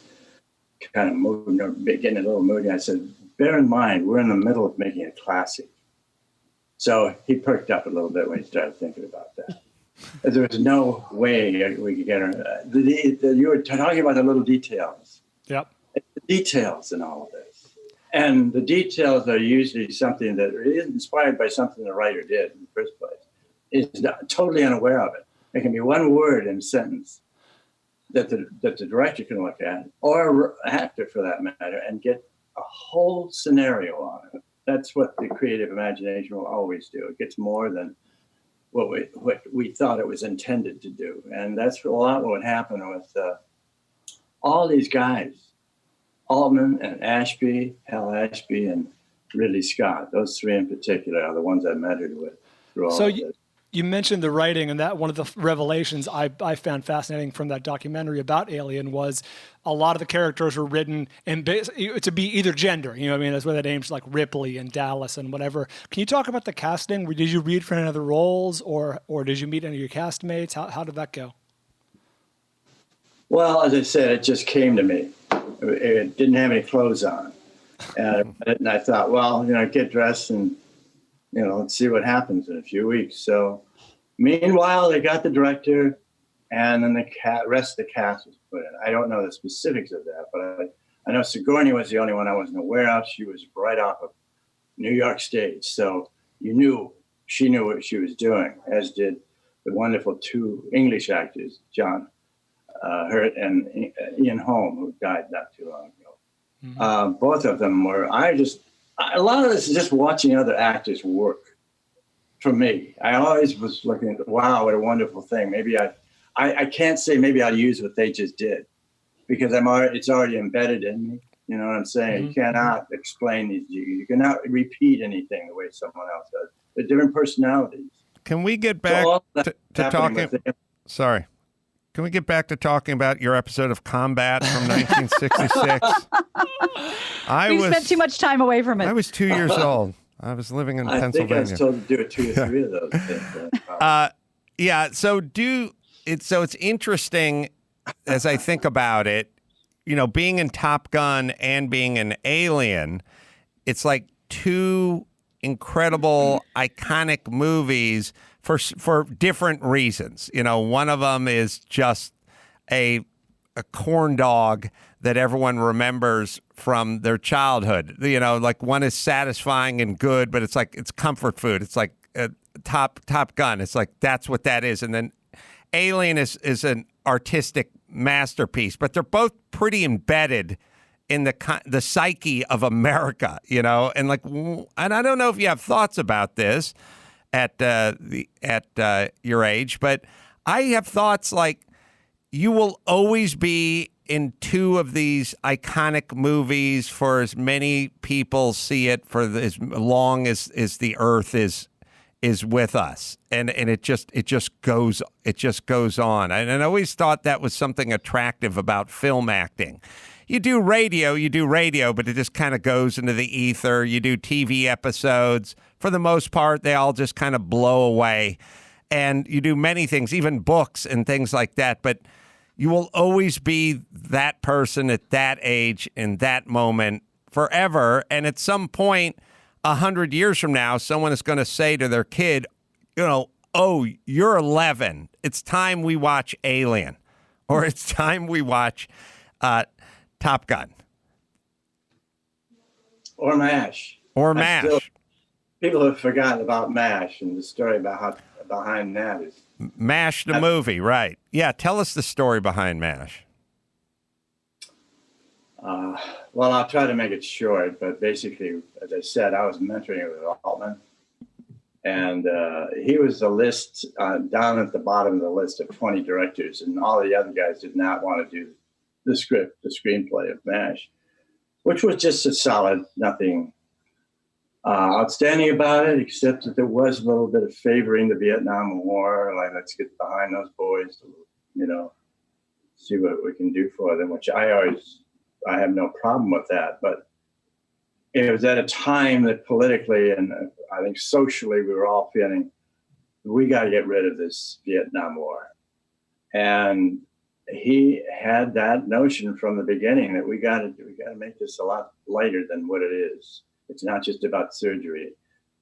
kind of moved, getting a little moody. I said, "Bear in mind, we're in the middle of making a classic." So he perked up a little bit when he started thinking about that. There was no way we could get her. You were talking about the little details. Yep. The details in all of this. And the details are usually something that is inspired by something the writer did in the first place. Is totally unaware of it. It can be one word in a sentence that the director can look at, or an actor for that matter, and get a whole scenario on it. That's what the creative imagination will always do. It gets more than what we thought it was intended to do. And that's a lot what happened with all these guys, Altman and Hal Ashby and Ridley Scott. Those three in particular are the ones I mentored with through all of this. You mentioned the writing, and that one of the revelations I found fascinating from that documentary about Alien was a lot of the characters were written to be either gender. That's where that names like Ripley and Dallas and whatever. Can you talk about the casting? Did you read for any other roles, or did you meet any of your castmates? How did that go? Well, as I said, it just came to me. It didn't have any clothes on, and I thought, well, get dressed and. Let's see what happens in a few weeks. So meanwhile, they got the director, and then the rest of the cast was put in. I don't know the specifics of that, but I know Sigourney was the only one I wasn't aware of. She was right off of New York Stage. So she knew what she was doing, as did the wonderful two English actors, John Hurt and Ian Holm, who died not too long ago. Mm-hmm. Both of them were, a lot of this is just watching other actors work. For me, I always was looking at, wow, what a wonderful thing. Maybe I can't say maybe I'll use what they just did, because it's already embedded in me. You know what I'm saying? Mm-hmm. You cannot explain these. You cannot repeat anything the way someone else does. They're different personalities. Can we get back to talking? Sorry. Can we get back to talking about your episode of Combat from 1966? We spent too much time away from it. I was 2 years old. I was living in Pennsylvania. I think I was told to do 2 or 3 of those things. Yeah. So it's interesting as I think about it. Being in Top Gun and being an Alien, it's like two incredible, iconic movies for different reasons. One of them is just a corn dog that everyone remembers from their childhood. Like one is satisfying and good, but it's like it's comfort food. It's like Top Gun. It's like that's what that is. And then Alien is an artistic masterpiece, but they're both pretty embedded in the psyche of America, and I don't know if you have thoughts about this at your age, but I have thoughts like you will always be in two of these iconic movies for as many people see it for as long as the earth is with us, and it just goes on. And I always thought that was something attractive about film acting. You do radio, but it just kind of goes into the ether. You do TV episodes. For the most part, they all just kind of blow away. And you do many things, even books and things like that. But you will always be that person at that age in that moment forever. And at some point, 100 years from now, someone is going to say to their kid, oh, you're 11. It's time we watch Alien. Or it's time we watch Top Gun. Or MASH. People have forgotten about MASH, and the story about how behind that is MASH, the movie, right. Yeah, tell us the story behind MASH. Well, I'll try to make it short, but basically, as I said, I was mentoring with Altman, and he was the list down at the bottom of the list of 20 directors, and all the other guys did not want to do the script, the screenplay of MASH, which was just a solid, nothing outstanding about it, except that there was a little bit of favoring the Vietnam War, like let's get behind those boys, you know, see what we can do for them, which I have no problem with that. But it was at a time that politically and I think socially we were all feeling we got to get rid of this Vietnam War. And he had that notion from the beginning that we got to make this a lot lighter than what it is. It's not just about surgery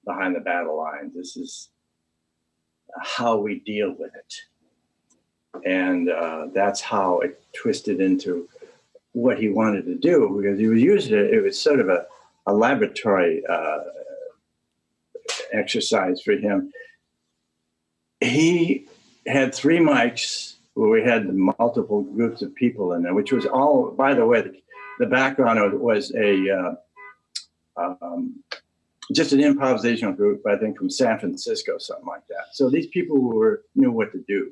behind the battle lines. This is how we deal with it. And that's how it twisted into what he wanted to do, because he was using it. It was sort of a laboratory exercise for him. He had 3 mics where we had multiple groups of people in there, which was all, by the way, the background was just an improvisational group, I think from San Francisco, something like that. So these people knew what to do.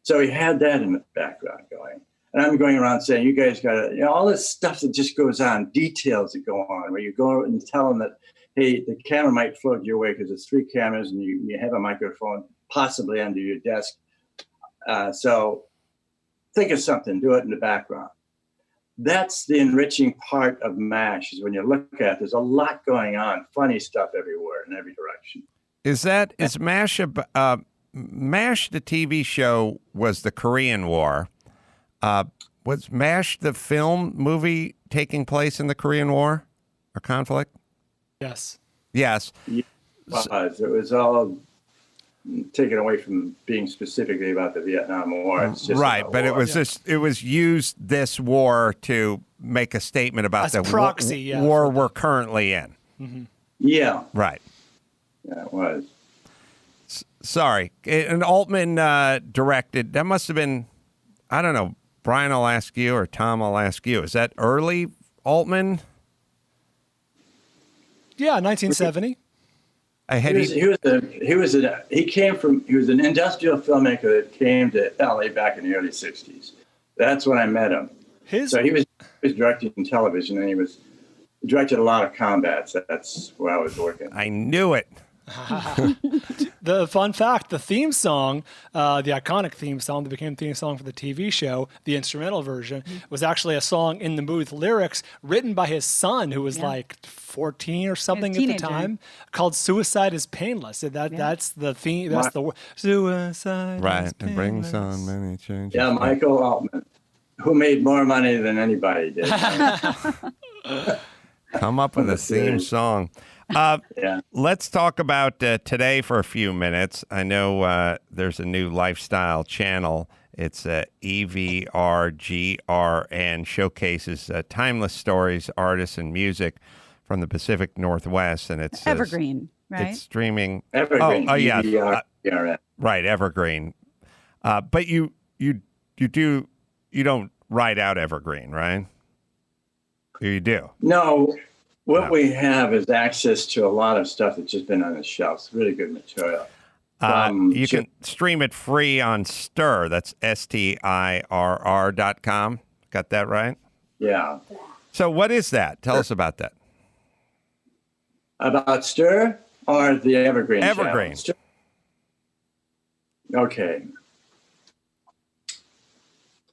So he had that in the background going. And I'm going around saying, you guys got to, all this stuff that just goes on, details that go on, where you go and tell them that, hey, the camera might float your way because there's 3 cameras and you have a microphone possibly under your desk. So think of something, do it in the background. That's the enriching part of MASH, is when you look at it, there's a lot going on, funny stuff everywhere in every direction. Is MASH, MASH, the TV show, was the Korean War. Was MASH the movie taking place in the Korean War or conflict? Yes. Yes. It was all taken away from being specifically about the Vietnam War. It's just right, but war. it was used, this war, to make a statement about As the proxy, war we're currently in. Mm-hmm. Yeah. Right. Yeah, it was. Sorry. And Altman directed, that must have been, I don't know, Brian, I'll ask you, or Tom, I'll ask you. Is that early Altman? Yeah, 1970. He was an industrial filmmaker that came to LA back in the early 60s. That's when I met him. So he was directing television, and he directed a lot of combats. That's where I was working. I knew it. The fun fact, the theme song, the iconic theme song that became theme song for the TV show, the instrumental version, was actually a song in the movie with lyrics written by his son, who was like 14 or something at the time, called "Suicide is Painless." That's the theme. That's the suicide. Right, is it brings painless. on many changes. Yeah, Michael Altman, who made more money than anybody did. Come up with a theme song. Let's talk about today for a few minutes. I know there's a new lifestyle channel. It's EVRGR, showcases timeless stories, artists, and music from the Pacific Northwest. And it's Evergreen, right? It's streaming. Evergreen. Oh yeah. EVRGR. Right, Evergreen. But you don't write out Evergreen, right? You do. No. What we have is access to a lot of stuff that's just been on the shelves. Really good material. You can stream it free on Stir. That's STIRR.com. Got that right? Yeah. So what is that? Tell us about that. About Stir or the Evergreen? Evergreen. Okay.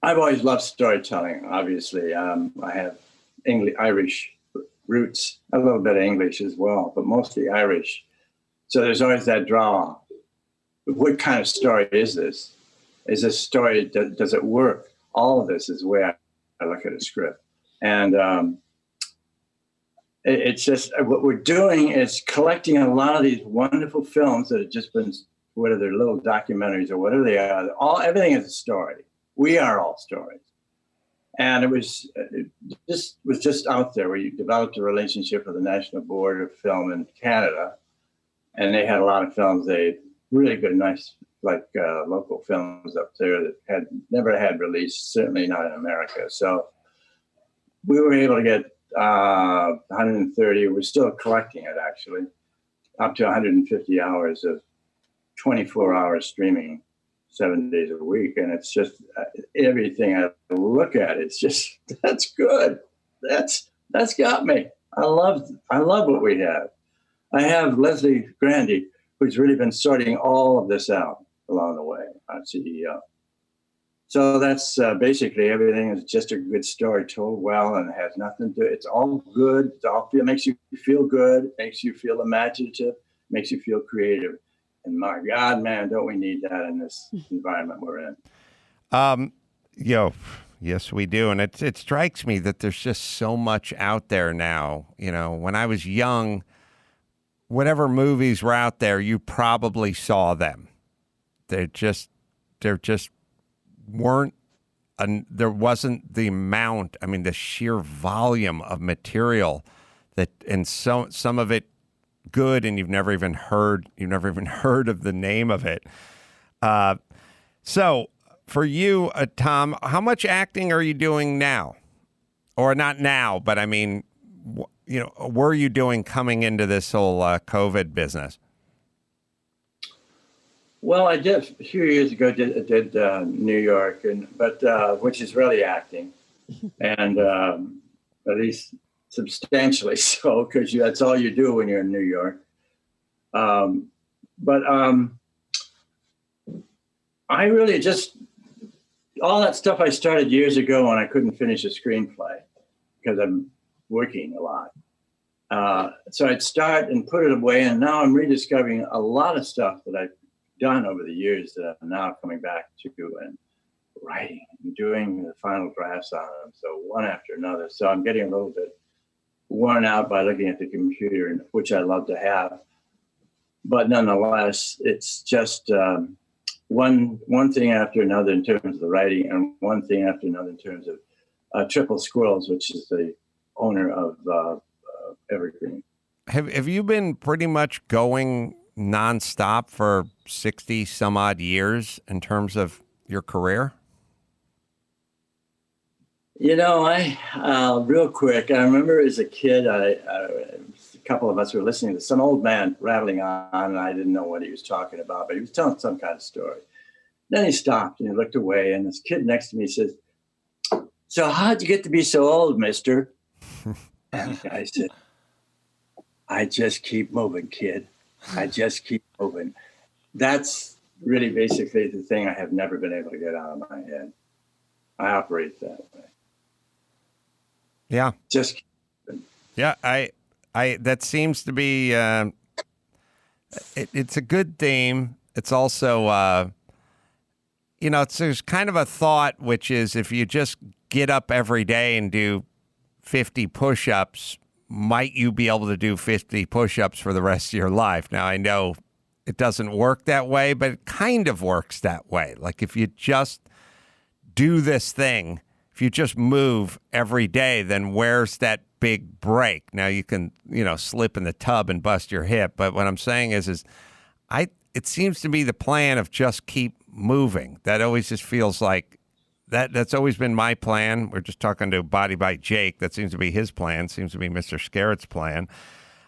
I've always loved storytelling, obviously. I have Irish roots, a little bit of English as well, but mostly Irish. So there's always that draw. What kind of story is this? Is this story, does it work? All of this is the way I look at a script. And it's just, what we're doing is collecting a lot of these wonderful films that have just been, whether they're little documentaries or whatever they are, everything is a story. We are all stories. And it was just out there where you developed a relationship with the National Board of Film in Canada. And they had a lot of films, really good, nice like local films up there that had never had released, certainly not in America. So we were able to get 130. We're still collecting it, actually, up to 150 hours of 24-hour streaming, 7 days a week. And it's just everything I look at, it's just, that's good. That's got me. I love what we have. I have Leslie Grandy, who's really been sorting all of this out along the way, our CEO. So that's basically everything is just a good story told well and has nothing to, it's all good. It makes you feel good, makes you feel imaginative, makes you feel creative. And my God, man, don't we need that in this environment we're in? Yes, we do. And it strikes me that there's just so much out there now. You know, when I was young, whatever movies were out there, you probably saw them. There just weren't, there wasn't the amount, I mean, the sheer volume of material that, and some of it good, and you've never even heard of the name of it. So for you, Tom, how much acting are you doing now? Or not now, but I mean, you know, were you doing coming into this whole COVID business? Well, I did a few years ago. Did New But which is really acting, and at least substantially so, because that's all you do when you're in New York. I really just all that stuff I started years ago when I couldn't finish a screenplay because I'm working a lot. So I'd start and put it away, and now I'm rediscovering a lot of stuff that I've done over the years that I'm now coming back to and writing and doing the final drafts on them. So one after another. So I'm getting a little bit worn out by looking at the computer, which I love to have. But nonetheless, it's just one thing after another in terms of the writing, and one thing after another in terms of Triple Squirrels, which is the owner of Evergreen. Have you been pretty much going nonstop for 60 some odd years in terms of your career? You know, I real quick, I remember as a kid, a couple of us were listening to some old man rattling on, and I didn't know what he was talking about, but he was telling some kind of story. Then he stopped and he looked away, and this kid next to me says, "So how'd you get to be so old, mister?" And I said, "I just keep moving, kid. I just keep moving." That's really basically the thing I have never been able to get out of my head. I operate that way. Yeah. Just keep moving. Yeah, I that seems to be it's a good theme. It's also you know, there's kind of a thought, which is if you just get up every day and do 50 push-ups, might you be able to do 50 push-ups for the rest of your life? Now, I know it doesn't work that way, but it kind of works that way. Like if you just do this thing, if you just move every day, then where's that big break? Now you can, you know, slip in the tub and bust your hip. But what I'm saying is it seems to be the plan of just keep moving. That always just feels like that's always been my plan. We're just talking to Body Bite Jake. That seems to be his plan. Seems to be Mr. Skerritt's plan.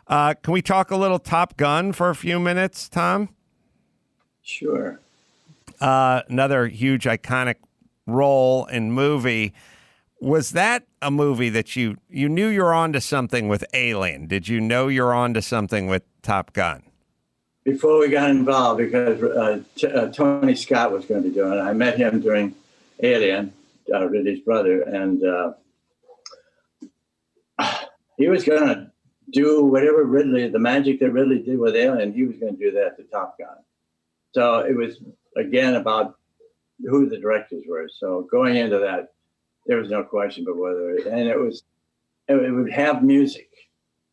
Can we talk a little Top Gun for a few minutes, Tom? Sure. Another huge iconic role in movie. Was that a movie that you knew you were onto something with Alien? Did you know you're onto something with Top Gun? Before we got involved, because Tony Scott was going to be doing it. I met him during Alien, Ridley's brother, and he was going to do whatever the magic that Ridley did with Alien, he was going to do that to Top Gun. So it was, again, about who the directors were. So going into that, there was no question but whether, and it would have music.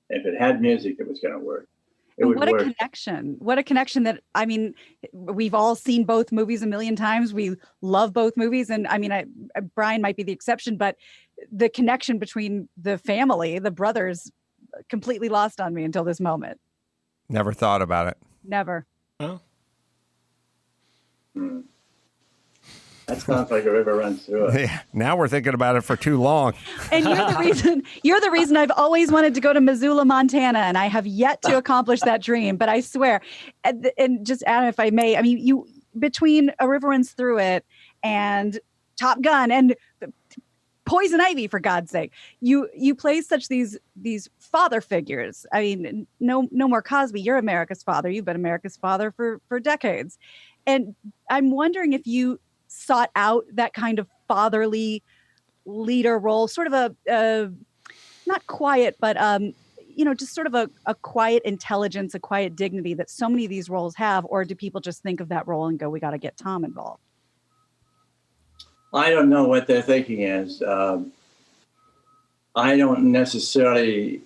If it had music, it was going to work. What a connection. What a connection that, I mean, we've all seen both movies a million times. We love both movies. And I mean, Brian might be the exception, but the connection between the family, the brothers, completely lost on me until this moment. Never thought about it. Never. Huh? That sounds like a river runs through it. Yeah, now we're thinking about it for too long. And you're the reason I've always wanted to go to Missoula, Montana, and I have yet to accomplish that dream. But I swear, and just Adam, if I may, I mean, you between A River Runs Through It and Top Gun and Poison Ivy, for God's sake, you play such these father figures. I mean, no more Cosby. You're America's father. You've been America's father for decades, and I'm wondering if you sought out that kind of fatherly leader role, sort of a not quiet, but just sort of a quiet intelligence, a quiet dignity that so many of these roles have, or do people just think of that role and go, we got to get Tom involved? I don't know what their thinking is. I don't necessarily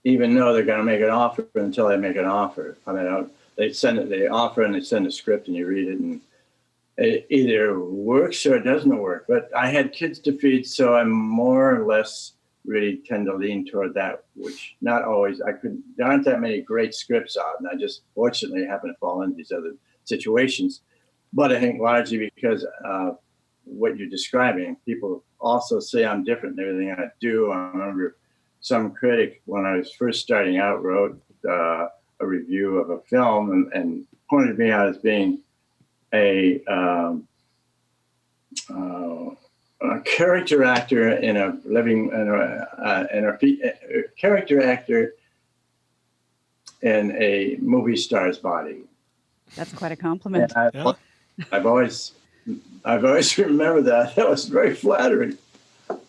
even know they're going to make an offer until they make an offer. I mean, they offer and they send a script and you read it and it either works or it doesn't work. But I had kids to feed, so I'm more or less really tend to lean toward that, which not always. There aren't that many great scripts out, and I just fortunately happen to fall into these other situations. But I think largely because what you're describing, people also say I'm different in everything I do. I remember some critic, when I was first starting out, wrote a review of a film and pointed me out as being a character actor in a living, a character actor in a movie star's body. That's quite a compliment. I've always remembered that. That was very flattering.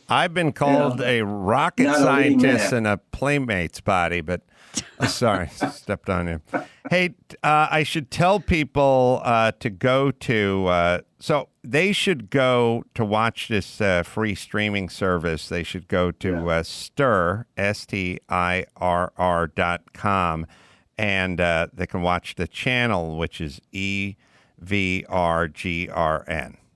I've been called a rocket scientist in a Playmate's body, but sorry, stepped on you. Hey, I should tell people to go to, so they should go to watch this free streaming service. They should go to Stir, STIRR.com, and they can watch the channel, which is EVRGRN,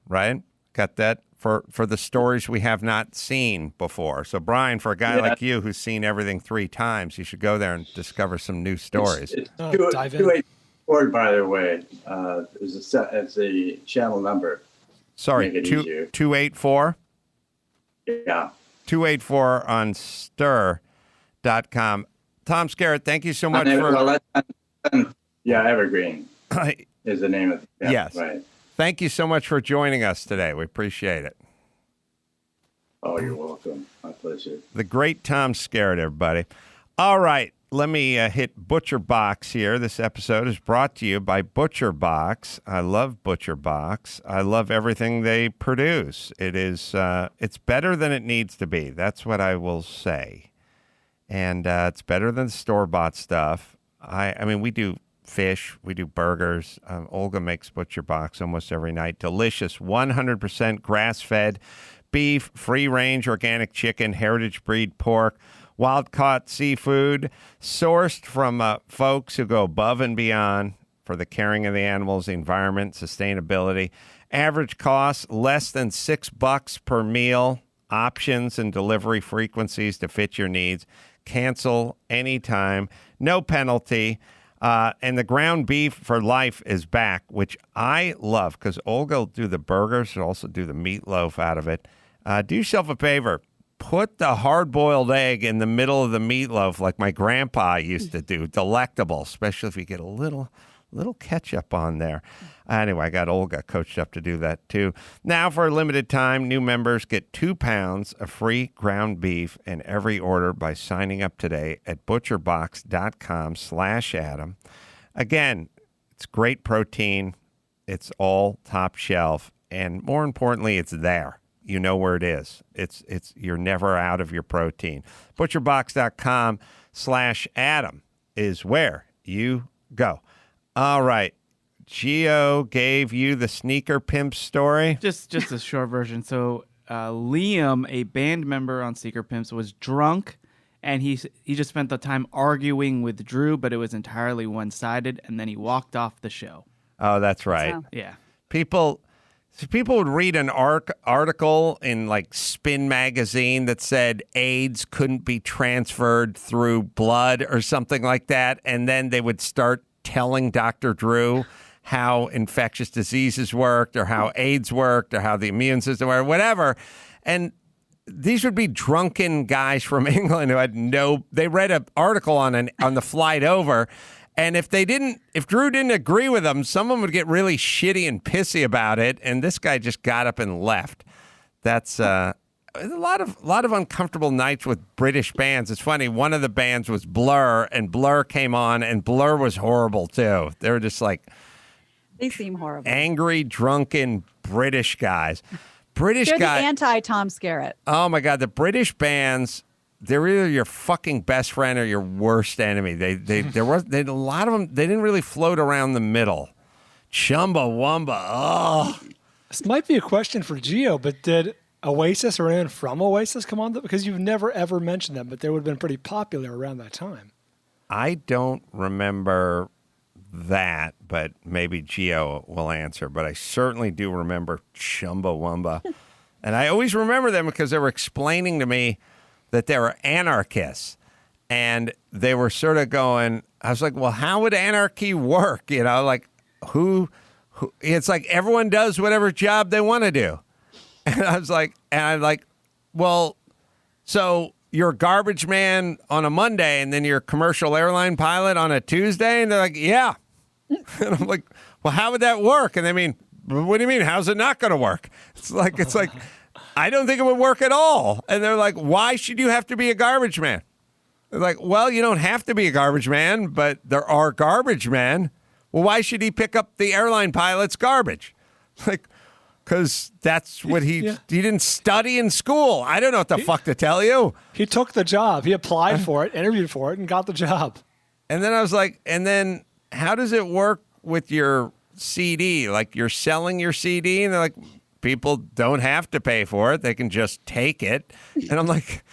right? Got that? For the stories we have not seen before. So, Brian, for a guy like you who's seen everything 3 times, you should go there and discover some new stories. It's 284, by the way, is a channel number. Sorry, 284? Yeah. 284 on stir.com. Tom Skerritt, thank you so much Evergreen is the name of it. Yeah, yes. Right. Thank you so much for joining us today. We appreciate it. Oh, you're welcome. My pleasure. The great Tom Skerritt, everybody. All right, let me hit Butcher Box here. This episode is brought to you by Butcher Box. I love Butcher Box. I love everything they produce. It's better than it needs to be. That's what I will say. And it's better than store-bought stuff. I mean, we do fish, we do burgers. Olga makes Butcher Box almost every night. Delicious, 100% grass-fed beef, free-range organic chicken, heritage breed pork, wild-caught seafood, sourced from folks who go above and beyond for the caring of the animals, the environment, sustainability. Average cost, less than $6 per meal. Options and delivery frequencies to fit your needs. Cancel anytime. No penalty. And the ground beef for life is back, which I love because Olga will do the burgers. She'll also do the meatloaf out of it. Do yourself a favor. Put the hard-boiled egg in the middle of the meatloaf like my grandpa used to do. Delectable, especially if you get a little ketchup on there. Anyway, I got Olga coached up to do that too. Now, for a limited time, new members get 2 pounds of free ground beef in every order by signing up today at butcherbox.com/Adam. Again, it's great protein. It's all top shelf. And more importantly, it's there. You know where it is. You're never out of your protein. Butcherbox.com/Adam is where you go. All right. Gio gave you the sneaker pimp story. Just a short version. So Liam, a band member on Sneaker Pimps, was drunk, and he just spent the time arguing with Drew, but it was entirely one-sided, and then he walked off the show. Oh, that's right. Wow. Yeah. People would read an article in like Spin magazine that said AIDS couldn't be transferred through blood or something like that, and then they would start telling Dr. Drew how infectious diseases worked or how AIDS worked or how the immune system or whatever. And these would be drunken guys from England who had they read an article on the flight over. And if Drew didn't agree with them, someone would get really shitty and pissy about it. And this guy just got up and left. That's a lot of uncomfortable nights with British bands. It's funny. One of the bands was Blur, and Blur came on, and Blur was horrible too. They were just like they seem horrible, angry, drunken British guys. They're the anti-Tom Skerritt. Oh my God, the British bands. They're either your fucking best friend or your worst enemy. There was a lot of them. They didn't really float around the middle. Chumbawamba. Oh. This might be a question for Gio, but did Oasis or anyone from Oasis come on? Because you've never ever mentioned them, but they would have been pretty popular around that time. I don't remember that, but maybe Gio will answer. But I certainly do remember Chumbawamba, and I always remember them because they were explaining to me that they were anarchists, and they were sort of going, I was like, well, how would anarchy work? You know, like who it's like everyone does whatever job they want to do. And I'm like, well, so you're a garbage man on a Monday and then you're a commercial airline pilot on a Tuesday? And they're like, yeah. And I'm like, well, how would that work? And they mean, what do you mean? How's it not going to work? It's like, I don't think it would work at all. And they're like, why should you have to be a garbage man? They're like, well, you don't have to be a garbage man, but there are garbage men. Well, why should he pick up the airline pilot's garbage? Like, because that's what he didn't study in school. I don't know what the fuck to tell you. He took the job. He applied for it, interviewed for it, and got the job. And then I was like, and then how does it work with your CD? Like, you're selling your CD, and they're like, people don't have to pay for it. They can just take it. And I'm like,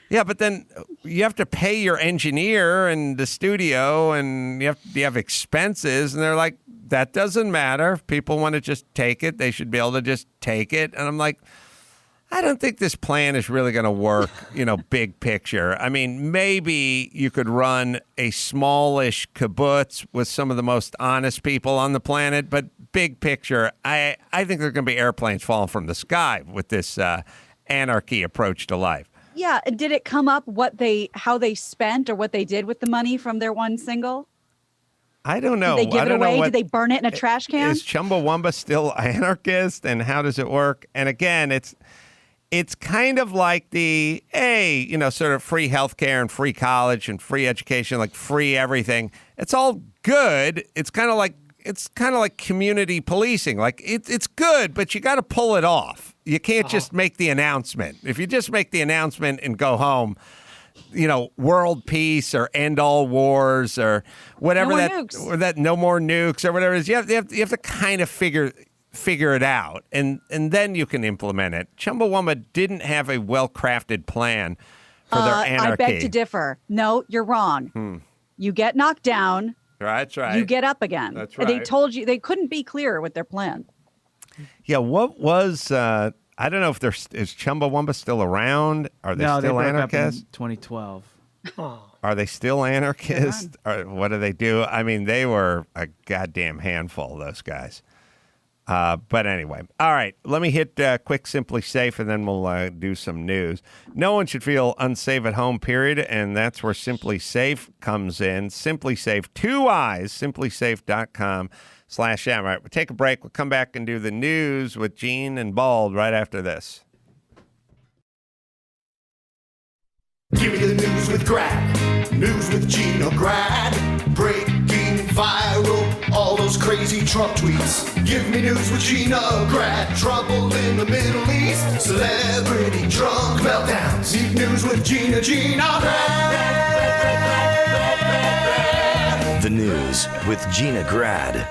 yeah, but then you have to pay your engineer and the studio, and you have expenses. And they're like, that doesn't matter. If people want to just take it, they should be able to just take it. And I'm like, I don't think this plan is really going to work, big picture. I mean, maybe you could run a smallish kibbutz with some of the most honest people on the planet, but big picture, I think there are going to be airplanes falling from the sky with this anarchy approach to life. Yeah. Did it come up how they spent or what they did with the money from their one single? I don't know. Did they give it away? Did they burn it in a trash can? Is Chumbawamba still anarchist, and how does it work? And again, it's kind of like the, sort of free healthcare and free college and free education, like free everything. It's all good. It's kind of like community policing. Like it's good, but you got to pull it off. You can't just make the announcement. If you just make the announcement and go home, world peace or end all wars or whatever no more nukes or whatever it is. You have to kind of figure it out, and then you can implement it. Chumbawamba didn't have a well-crafted plan for their anarchy. I beg to differ. No, you're wrong. You get knocked down. That's right. You get up again. That's right. They told you they couldn't be clearer with their plan. Yeah, what was I don't know if is Chumbawamba still around? Are they still anarchists? Up in 2012. Are they still anarchists? Or what do they do? I mean, they were a goddamn handful, those guys. But anyway, all right, let me hit quick Simply Safe, and then we'll do some news. No one should feel unsafe at home, period, and that's where Simply Safe comes in. Simply Safe, 2 I's, simplysafe.com/M. All right, we'll take a break. We'll come back and do the news with Gene and Bald right after this. Give me the news with Grad, news with Gene or Grad, breaking viral, all those crazy Trump tweets. Give me news with Gene or Grad, trouble in the Middle East, celebrity drunk meltdowns. Need news with Gene or Grad. The news with Gina Grad.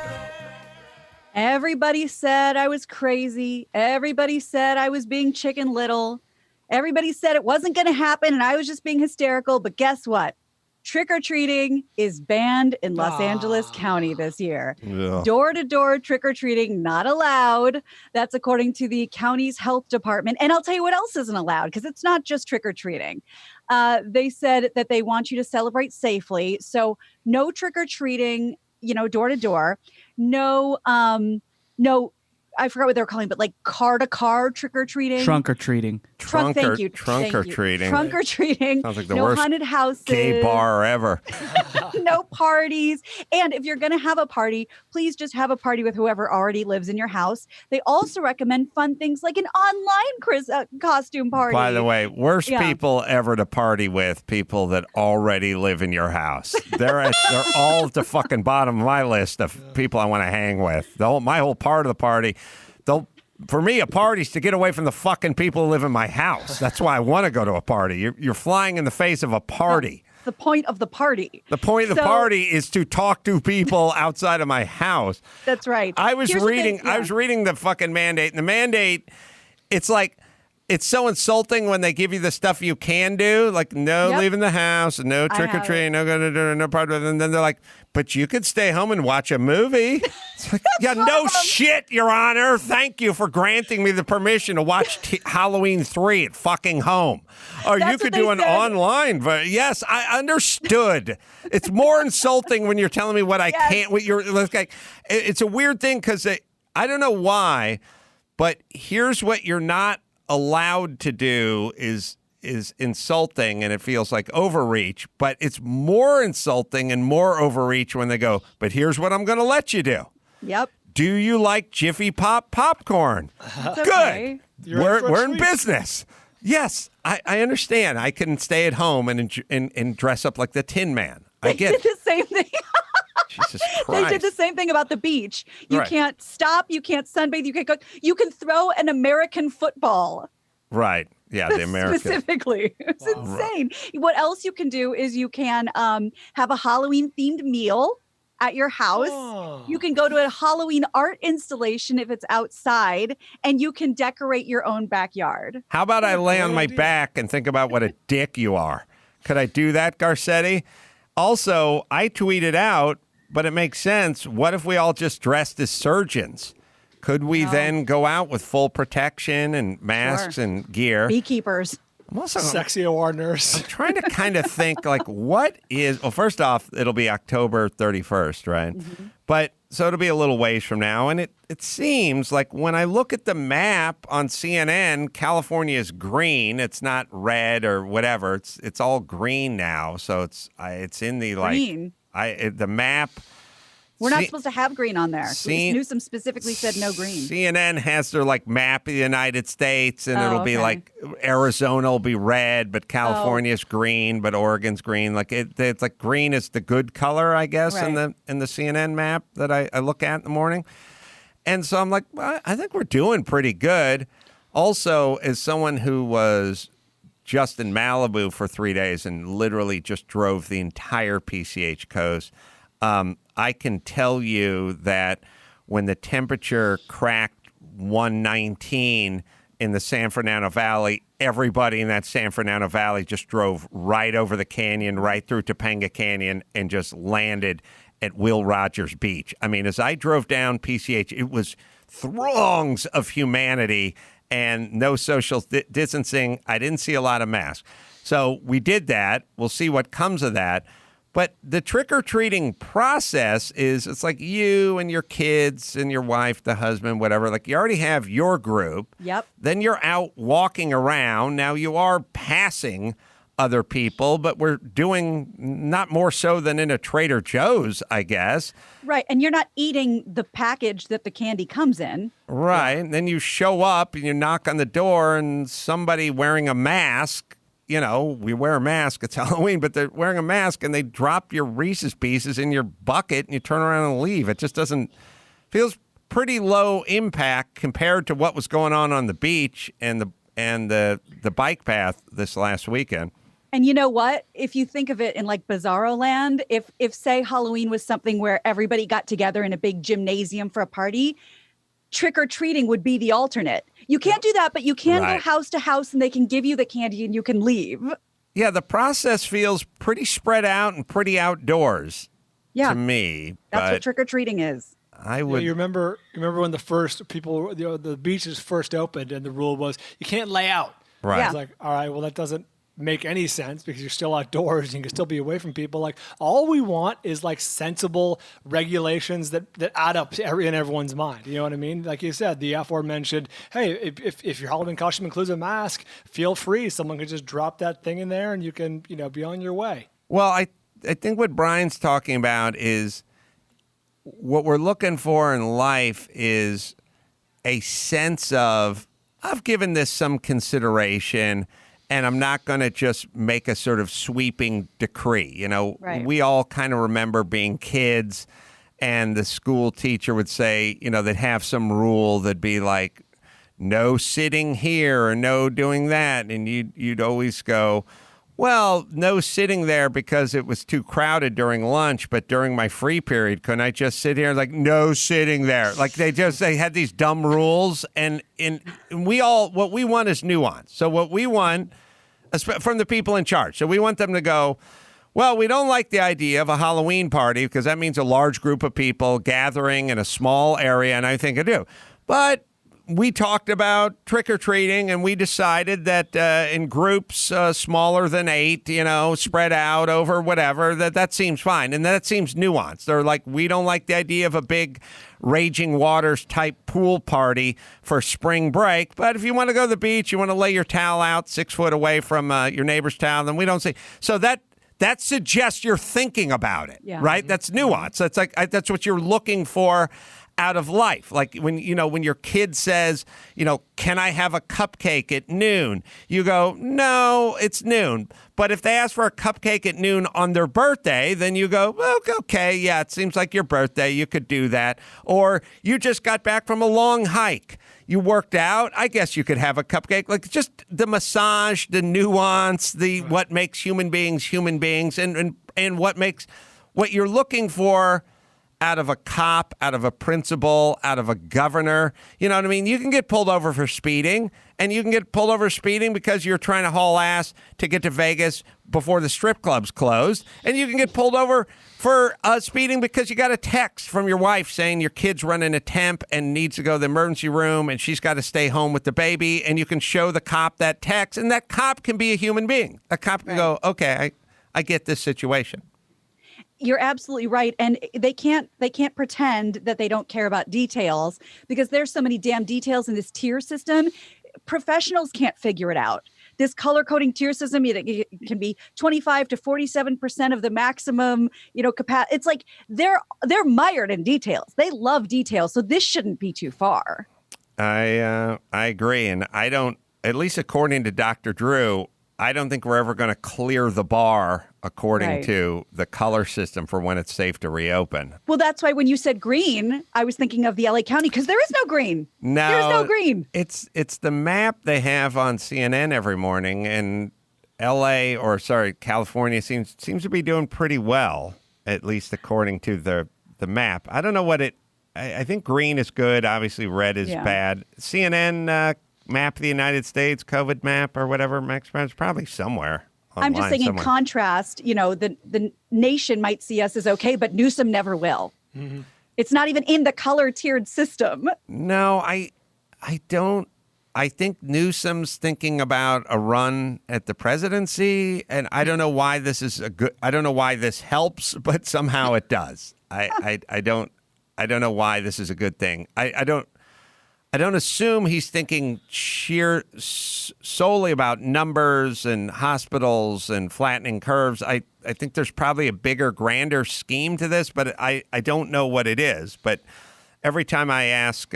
Everybody said I was crazy. Everybody said I was being Chicken Little. Everybody said it wasn't going to happen and I was just being hysterical. But guess what? Trick-or-treating is banned in Los Angeles County this year. Yeah. Door-to-door trick-or-treating not allowed. That's according to the county's health department. And I'll tell you what else isn't allowed, because it's not just trick-or-treating. They said that they want you to celebrate safely. So no trick-or-treating, door-to-door. no, no, I forgot what they were calling, but like car to car trick or treating. Trunk or treating. Trunk, thank you. Trunk Thank or you. treating. Trunk or treating. Sounds like the no worst haunted houses. gay bar ever. No parties. And if you're going to have a party, please just have a party with whoever already lives in your house. They also recommend fun things like an online costume party. By the way, worst Yeah. people ever to party with, people that already live in your house. They're all at the fucking bottom of my list of people I want to hang with. My whole part of the party, for me, a party's to get away from the fucking people who live in my house. That's why I want to go to a party. You're flying in the face of a party. The point of the party. The point of the party is to talk to people outside of my house. That's right. I was Here's the reading thing, yeah. I was reading the fucking mandate, and the mandate, it's like, it's so insulting when they give you the stuff you can do, like no Yep. leaving the house, no I trick or have treating, no part of it. And then they're like, but you could stay home and watch a movie. It's like, yeah, no shit, Your Honor. Thank you for granting me the permission to watch Halloween 3 at fucking home. Or you That's could what do they an said. online. But yes, I understood. It's more insulting when you're telling me what I Yes. can't. What you're like. It's a weird thing because I don't know why, but here's what you're not allowed to do is insulting, and it feels like overreach, but it's more insulting and more overreach when they go, but here's what I'm going to let you do. Yep. Do you like Jiffy Pop popcorn? It's Good. okay. You're in for a We're in treat. business. Yes, I understand. I can stay at home and dress up like the Tin Man. I They get did it. the same thing. Jesus They Christ. did the same thing about the beach. You Right. can't stop. You can't sunbathe. You can't cook. You can throw an American football. Right. Yeah, the American. Specifically. It's insane. What else you can do is you can have a Halloween themed meal at your house. Oh. You can go to a Halloween art installation if it's outside, and you can decorate your own backyard. How about I lay on great my idea. back and think about what a dick you are? Could I do that, Garcetti? Also, I tweeted out, but it makes sense. What if we all just dressed as surgeons? Could we then go out with full protection and masks Sure. and gear? Beekeepers. I'm also Sexy OR nurse. trying to kind of think like, what is, well, first off, it'll be October 31st, right? Mm-hmm. But so it'll be a little ways from now. And it seems like when I look at the map on CNN, California is green. It's not red or whatever. It's all green now. So it's in the like, Green. the map. We're not See- supposed to have green on there. See- Newsom specifically said no green. CNN has their like map of the United States, and Oh, it'll be okay. like Arizona will be red, but California's green, but Oregon's green. Like it's like green is the good color, I guess, in Right. the CNN map that I look at in the morning. And so I'm like, well, I think we're doing pretty good. Also, as someone who was just in Malibu for 3 days and literally just drove the entire PCH coast, I can tell you that when the temperature cracked 119 in the San Fernando Valley, everybody in that San Fernando Valley just drove right over the canyon, right through Topanga Canyon, and just landed at Will Rogers Beach. I mean, as I drove down PCH, it was throngs of humanity and no social distancing. I didn't see a lot of masks. So we did that. We'll see what comes of that. But the trick-or-treating process is, it's like you and your kids and your wife, the husband, whatever. Like you already have your group. Yep. Then you're out walking around. Now you are passing other people, but we're doing not more so than in a Trader Joe's, I guess. Right. And you're not eating the package that the candy comes in. Right. And then you show up and you knock on the door and somebody wearing a mask, you know, we wear a mask, it's Halloween, but they're wearing a mask and they drop your Reese's Pieces in your bucket and you turn around and leave. It just feels pretty low impact compared to what was going on the beach and the bike path this last weekend. And you know what? If you think of it in like Bizarro Land, if say Halloween was something where everybody got together in a big gymnasium for a party, trick or treating would be the alternate. You can't do that, but you can Right. go house to house and they can give you the candy and you can leave. Yeah, the process feels pretty spread out and pretty outdoors Yeah. to me. That's but what trick or treating is. I Yeah, would. you remember when the first people, the beaches first opened, and the rule was you can't lay out. Right. Yeah. It's like, all right, well, that doesn't make any sense because you're still outdoors and you can still be away from people. Like, all we want is like sensible regulations that add up to in everyone's mind. You know what I mean? Like you said, the aforementioned, hey, if your Halloween costume includes a mask, feel free. Someone could just drop that thing in there and you can, be on your way. Well, I think what Brian's talking about is what we're looking for in life is a sense of, I've given this some consideration and I'm not going to just make a sort of sweeping decree. Right. We all kind of remember being kids and the school teacher would say, they'd have some rule that'd be like, no sitting here or no doing that. And you'd always go, well, no sitting there because it was too crowded during lunch, but during my free period, couldn't I just sit here? Like, no sitting there. Like they had these dumb rules, and what we want is nuance. So what we want from the people in charge. So we want them to go, well, we don't like the idea of a Halloween party because that means a large group of people gathering in a small area, and I think I do. But we talked about trick-or-treating, and we decided that in groups smaller than 8, spread out over whatever, that seems fine. And that seems nuanced. They're like, we don't like the idea of a big Raging Waters type pool party for spring break. But if you want to go to the beach, you want to lay your towel out 6 foot away from your neighbor's towel, then we don't see. So that suggests you're thinking about it, right? That's nuance. That's that's what you're looking for out of life. Like when your kid says, can I have a cupcake at noon? You go, no, it's noon. But if they ask for a cupcake at noon on their birthday, then you go, well, okay, yeah, it seems like your birthday. You could do that. Or you just got back from a long hike. You worked out. I guess you could have a cupcake. Like just the massage, the nuance, what makes human beings, and what you're looking for out of a cop, out of a principal, out of a governor. You know what I mean? You can get pulled over for speeding, and you can get pulled over speeding because you're trying to haul ass to get to Vegas before the strip club's closed. And you can get pulled over for speeding because you got a text from your wife saying your kid's running a temp and needs to go to the emergency room and she's got to stay home with the baby. And you can show the cop that text, and that cop can be a human being. A cop can go, okay, I get this situation. You're absolutely right. And they can't pretend that they don't care about details because there's so many damn details in this tier system. Professionals can't figure it out. This color coding tier system, it can be 25 to 47% of the maximum, capacity. It's like they're mired in details. They love details. So this shouldn't be too far. I agree. And I don't, at least according to Dr. Drew, I don't think we're ever going to clear the bar according to the color system for when it's safe to reopen. Well, that's why when you said green, I was thinking of the LA County because there is no green. No, there's no green. It's the map they have on CNN every morning, and California seems to be doing pretty well, at least according to the map. I don't know what I think green is good. Obviously, red is bad. CNN map of the United States, COVID map or whatever, Max is probably somewhere online. I'm just saying in contrast, the nation might see us as okay, but Newsom never will. Mm-hmm. It's not even in the color tiered system. No, I don't. I think Newsom's thinking about a run at the presidency, and I don't know why this is I don't know why this helps, but somehow it does. I don't know why this is a good thing. I don't assume he's thinking solely about numbers and hospitals and flattening curves. I think there's probably a bigger, grander scheme to this, but I don't know what it is. But every time I ask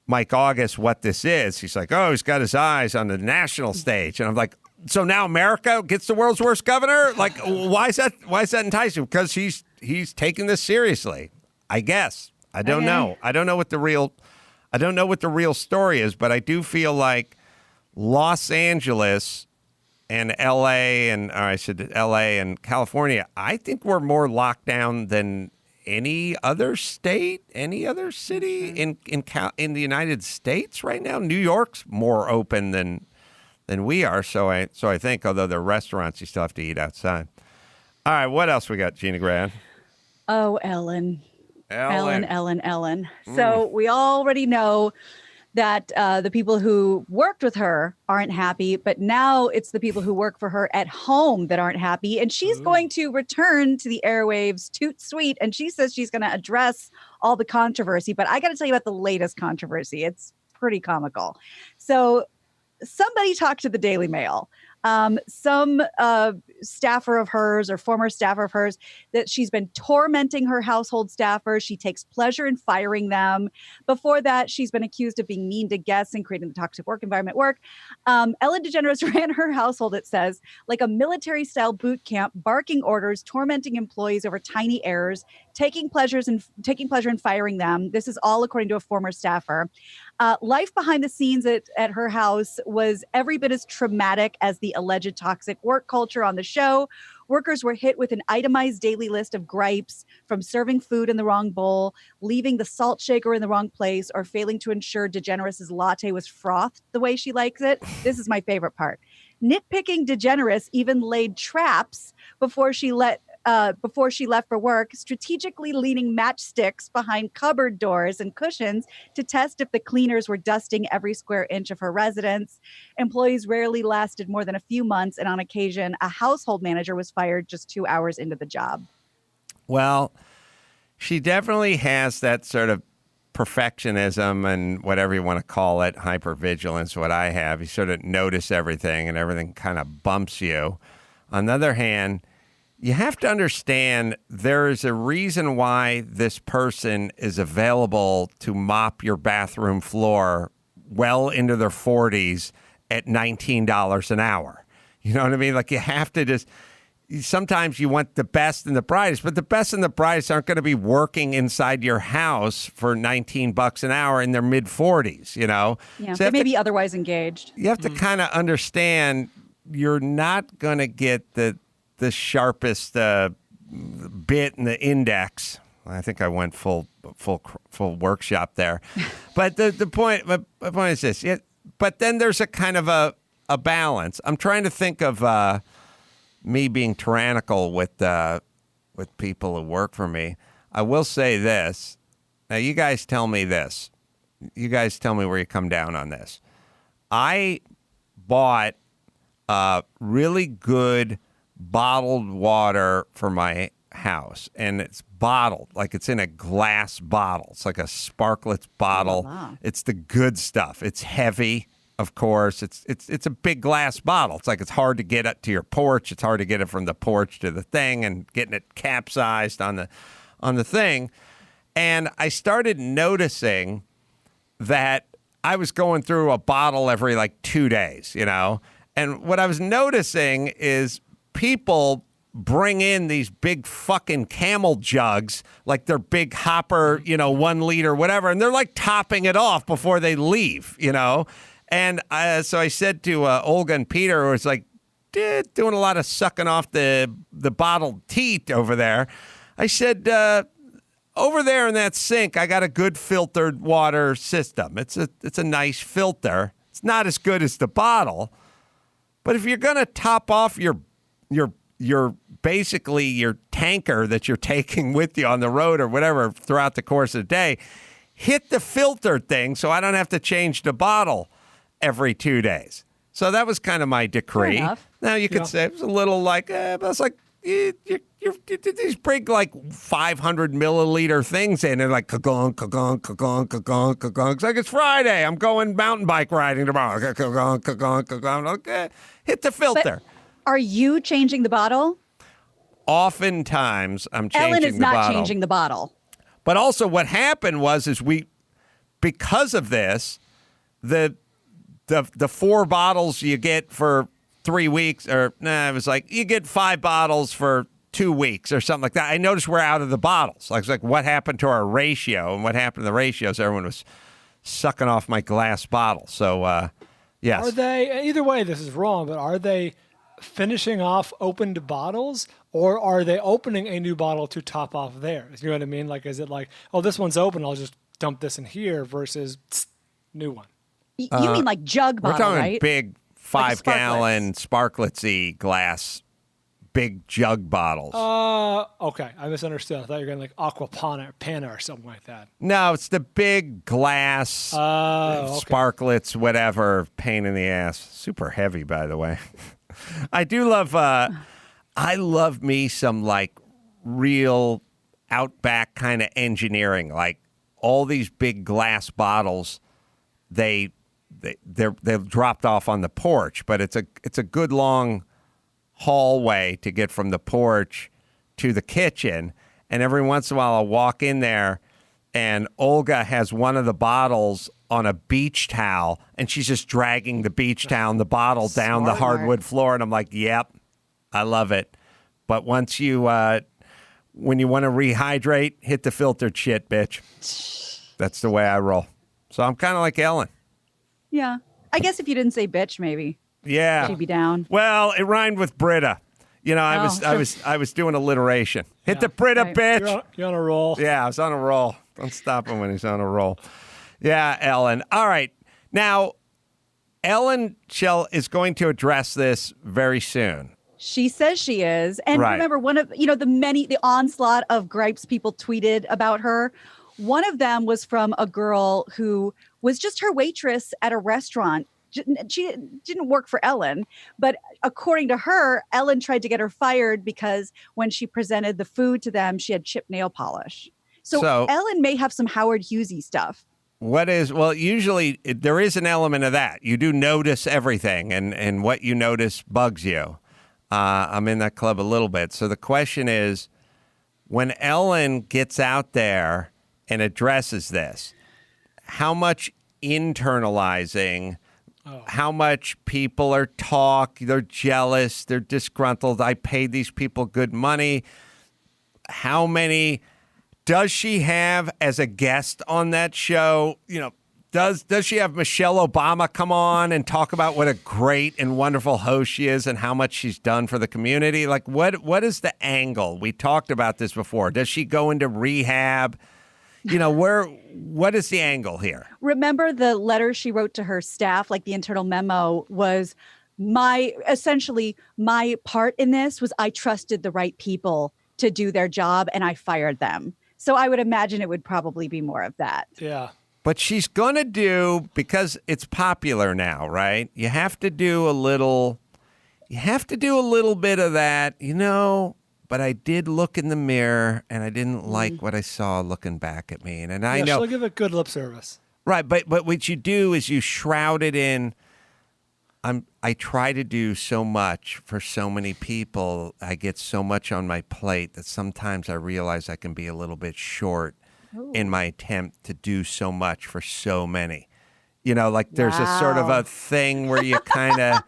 Mike August what this is, he's like, oh, he's got his eyes on the national stage. And I'm like, so now America gets the world's worst governor? Like, why is that enticing? Because he's taking this seriously, I guess. I don't know. I don't know what the real story is, but I do feel like Los Angeles and LA and California, I think we're more locked down than any other state, any other city in the United States right now. New York's more open than we are, so I think, although there are restaurants, you still have to eat outside. All right, what else we got, Gina Grad? Oh, Ellen. So we already know that the people who worked with her aren't happy, but now it's the people who work for her at home that aren't happy. And she's going to return to the airwaves toot sweet. And she says she's going to address all the controversy. But I got to tell you about the latest controversy. It's pretty comical. So somebody talked to the Daily Mail. Some staffer of hers or former staffer of hers, that she's been tormenting her household staffers. She takes pleasure in firing them. Before that, she's been accused of being mean to guests and creating the toxic work environment work. Ellen DeGeneres ran her household, it says, like a military-style boot camp, barking orders, tormenting employees over tiny errors, taking pleasure in firing them. This is all according to a former staffer. Life behind the scenes at her house was every bit as traumatic as the alleged toxic work culture on the show. Workers were hit with an itemized daily list of gripes, from serving food in the wrong bowl, leaving the salt shaker in the wrong place, or failing to ensure DeGeneres' latte was frothed the way she likes it. This is my favorite part. Nitpicking DeGeneres even laid traps before she left for work, strategically leaning matchsticks behind cupboard doors and cushions to test if the cleaners were dusting every square inch of her residence. Employees rarely lasted more than a few months, and on occasion, a household manager was fired just 2 hours into the job. Well, she definitely has that sort of perfectionism and whatever you want to call it, hypervigilance, what I have. You sort of notice everything and everything kind of bumps you. On the other hand, you have to understand there is a reason why this person is available to mop your bathroom floor well into their 40s at $19 an hour. You know what I mean? Like, you have to just, sometimes you want the best and the brightest, but the best and the brightest aren't going to be working inside your house for $19 an hour in their mid 40s, you know? Yeah, So they may be otherwise engaged. you have to kind of understand you're not going to get the sharpest bit in the index. I think I went full workshop there. But the point, my point is this. But then there's a kind of a balance. I'm trying to think of me being tyrannical with people who work for me. I will say this. Now, you guys tell me this. You guys tell me where you come down on this. I bought really good bottled water for my house, and it's bottled, like it's in a glass bottle. It's like a Sparkletts bottle. Wow. It's the good stuff. It's heavy, of course. It's a big glass bottle. It's like it's hard to get it to your porch. It's hard to get it from the porch to the thing, and getting it capsized on the thing. And I started noticing that I was going through a bottle every like 2 days, you know? And what I was noticing is people bring in these big fucking Camel jugs, like they're big hopper, 1 liter, whatever, and they're like topping it off before they leave, you know? And so I said to Olga and Peter, who was like doing a lot of sucking off the bottled teat over there, I said, over there in that sink, I got a good filtered water system. It's a nice filter. It's not as good as the bottle, but if you're gonna top off your basically your tanker that you're taking with you on the road or whatever throughout the course of the day, hit the filter thing so I don't have to change the bottle every 2 days. So that was kind of my decree. Now you could say it was a little like, but it's like you're these big like 500 milliliter things in, and like ka-gong, ka-gong, ka-gong, ka-gong, ka-gong. It's like it's Friday. I'm going mountain bike riding tomorrow. Ka-gong, ka-gong, ka-gong. Okay, hit the filter. But are you changing the bottle? Oftentimes, I'm changing the bottle. Ellen is not changing the bottle. But also, what happened was because of this, the 4 bottles you get for 3 weeks, it was like you get 5 bottles for 2 weeks or something like that. I noticed we're out of the bottles. It's like what happened to our ratio, and what happened to the ratios? Everyone was sucking off my glass bottle. So, yes. Are they, either way, this is wrong, but are they finishing off opened bottles, or are they opening a new bottle to top off theirs? You know what I mean? Like, is it like, oh, this one's open, I'll just dump this in here, versus new one? You mean like jug bottle, We're talking right? big 5-gallon Sparkletts-y glass big jug bottles. Okay. I misunderstood. I thought you were going like Aquapana or something like that. No, it's the big glass Okay. sparklets, whatever, pain in the ass. Super heavy, by the way. I do love, I love me some like real outback kind of engineering. Like all these big glass bottles, they're dropped off on the porch, but it's a good long hallway to get from the porch to the kitchen. And every once in a while I'll walk in there and Olga has one of the bottles on a beach towel and she's just dragging the beach towel and the bottle down the hardwood floor. And I'm like, yep, I love it. But once you, when you want to rehydrate, hit the filtered shit, bitch. That's the way I roll. So I'm kind of like Ellen. Yeah. I guess if you didn't say bitch, maybe. Yeah. She'd be down. Well, it rhymed with Britta. You know, I was doing alliteration. Hit the Britta, Right. bitch. You're on a roll. Yeah, I was on a roll. Don't stop him when he's on a roll. Yeah, Ellen. All right. Now, Ellen is going to address this very soon. She says she is. And Right. remember, one of, the onslaught of gripes people tweeted about her. One of them was from a girl who was just her waitress at a restaurant. She didn't work for Ellen, but according to her, Ellen tried to get her fired because when she presented the food to them, she had chipped nail polish. So Ellen may have some Howard Hughesy stuff. Usually there is an element of that. You do notice everything, and what you notice bugs you. I'm in that club a little bit. So the question is, when Ellen gets out there and addresses this, how much internalizing, how much people are they're jealous, they're disgruntled, I paid these people good money. How many does she have as a guest on that show? Does she have Michelle Obama come on and talk about what a great and wonderful host she is and how much she's done for the community? Like, what is the angle? We talked about this before. Does she go into rehab? What is the angle here? Remember the letter she wrote to her staff, like the internal memo was essentially my part in this was I trusted the right people to do their job and I fired them. So I would imagine it would probably be more of that. Yeah. But she's going to do, because it's popular now, right? You have to do a little bit of that, but I did look in the mirror and I didn't like what I saw looking back at me. And I know she'll give it good lip service. Right, but what you do is you shroud it in. I try to do so much for so many people. I get so much on my plate that sometimes I realize I can be a little bit short in my attempt to do so much for so many. There's a sort of a thing where you kind of.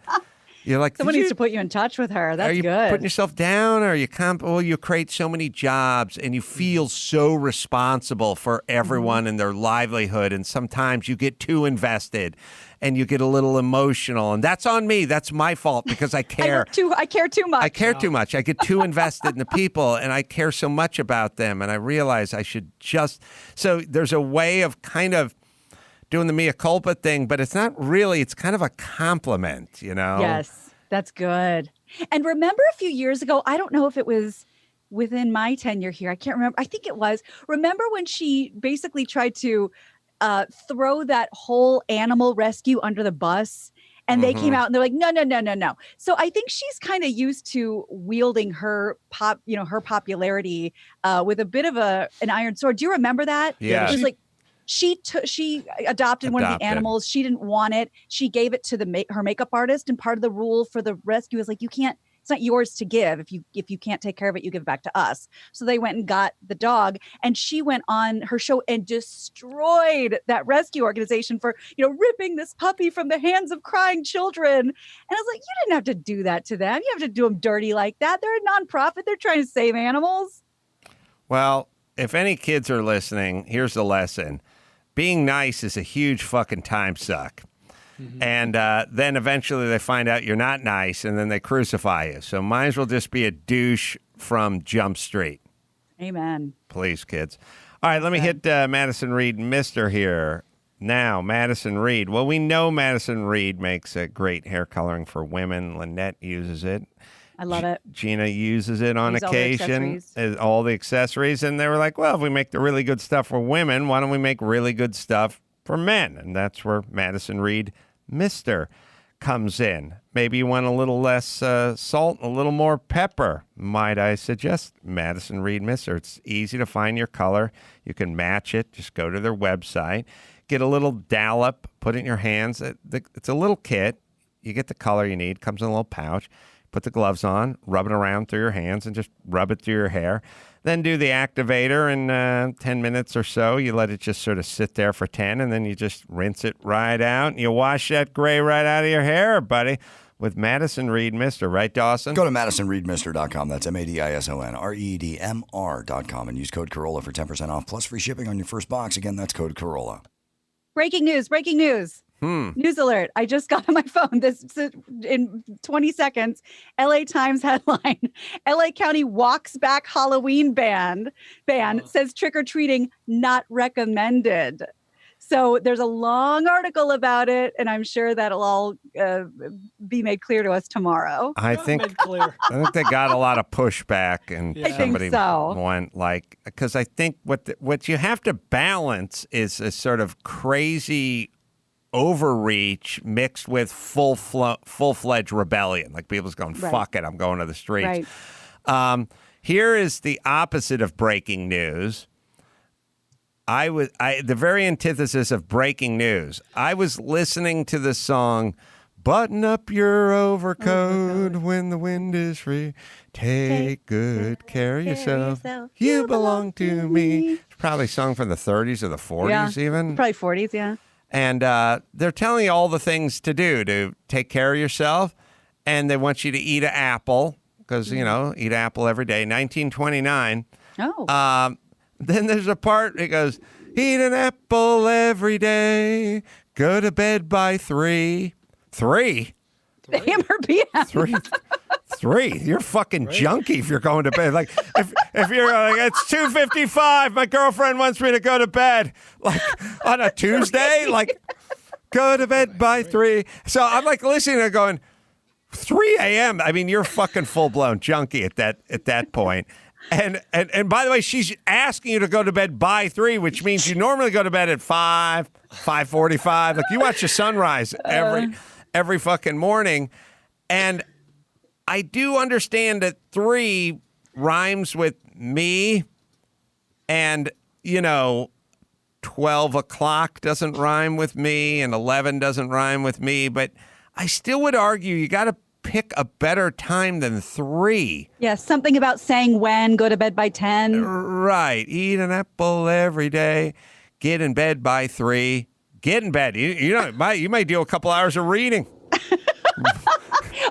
You're like, someone needs to put you in touch with her. That's good. Are you putting yourself down, or you create so many jobs and you feel so responsible for everyone and their livelihood. And sometimes you get too invested and you get a little emotional, and that's on me. That's my fault because I care. I care too much. I care too much. I get too invested in the people and I care so much about them. And I realize I should so there's a way of kind of doing the mea culpa thing, but it's not really, it's kind of a compliment, Yes, that's good. And remember a few years ago, I don't know if it was within my tenure here, I can't remember. I think it was. Remember when she basically tried to throw that whole animal rescue under the bus? And they came out and they're like, no. So I think she's kind of used to wielding her her popularity with a bit of an iron sword. Do you remember that? Yeah. It was like, she adopted one of the animals. She didn't want it. She gave it to her makeup artist. And part of the rule for the rescue is like, it's not yours to give. If you can't take care of it, you give it back to us. So they went and got the dog, and she went on her show and destroyed that rescue organization for, ripping this puppy from the hands of crying children. And I was like, you didn't have to do that to them. You have to do them dirty like that. They're a nonprofit. They're trying to save animals. Well, if any kids are listening, here's the lesson. Being nice is a huge fucking time suck. Mm-hmm. And then eventually they find out you're not nice, and then they crucify you. So might as well just be a douche from Jump Street. Amen. Please, kids. All right, let me hit Madison Reed Mister here. Now, Madison Reed. Well, we know Madison Reed makes a great hair coloring for women. Lynette uses it. I love it. Gina uses it on Use all the occasion, accessories. all the accessories. And they were like, well, if we make the really good stuff for women, why don't we make really good stuff for men? And that's where Madison Reed Mister comes in. Maybe you want a little less salt, a little more pepper. Might I suggest Madison Reed Mister? It's easy to find your color. You can match it. Just go to their website. Get a little dollop, put it in your hands. It's a little kit. You get the color you need. Comes in a little pouch. Put the gloves on, rub it around through your hands, and just rub it through your hair. Then do the activator in 10 minutes or so. You let it just sort of sit there for 10, and then you just rinse it right out. And you wash that gray right out of your hair, buddy, with Madison Reed Mister. Right, Dawson? Go to MadisonReedMister.com. That's MadisonReedMR.com and use code Carolla for 10% off plus free shipping on your first box. Again, that's code Carolla. Breaking news. News alert. I just got on my phone. This in 20 seconds. LA Times headline. LA County walks back Halloween ban says trick-or-treating not recommended. So there's a long article about it, and I'm sure that'll all be made clear to us tomorrow. I think they got a lot of pushback, and somebody went like, because I think what you have to balance is a sort of crazy overreach mixed with full-fledged rebellion. Like people's going, fuck it, I'm going to the streets. Right. Here is the opposite of breaking news. The very antithesis of breaking news. I was listening to the song, button up your overcoat when the wind is free. Take good care of yourself. You belong to me. It's probably a song from the 30s or the 40s even. Probably 40s, yeah. And they're telling you all the things to do to take care of yourself. And they want you to eat an apple because, eat an apple every day. 1929. Oh. Then there's a part that goes, eat an apple every day. Go to bed by 3. 3? AM or PM? 3. You're fucking junkie if you're going to bed. Like if you're like, it's 2:55. My girlfriend wants me to go to bed. Like on a Tuesday, like go to bed by 3. So I'm like listening and going, 3 a.m. I mean, you're fucking full blown junkie at that point. And by the way, she's asking you to go to bed by 3, which means you normally go to bed at 5, 5:45. Like you watch the sunrise every fucking morning. And I do understand that 3 rhymes with me, and 12 o'clock doesn't rhyme with me, and 11 doesn't rhyme with me. But I still would argue you got to pick a better time than 3. Yeah, something about saying when, go to bed by 10. Right. Eat an apple every day. Get in bed by 3. Get in bed. You might do a couple hours of reading.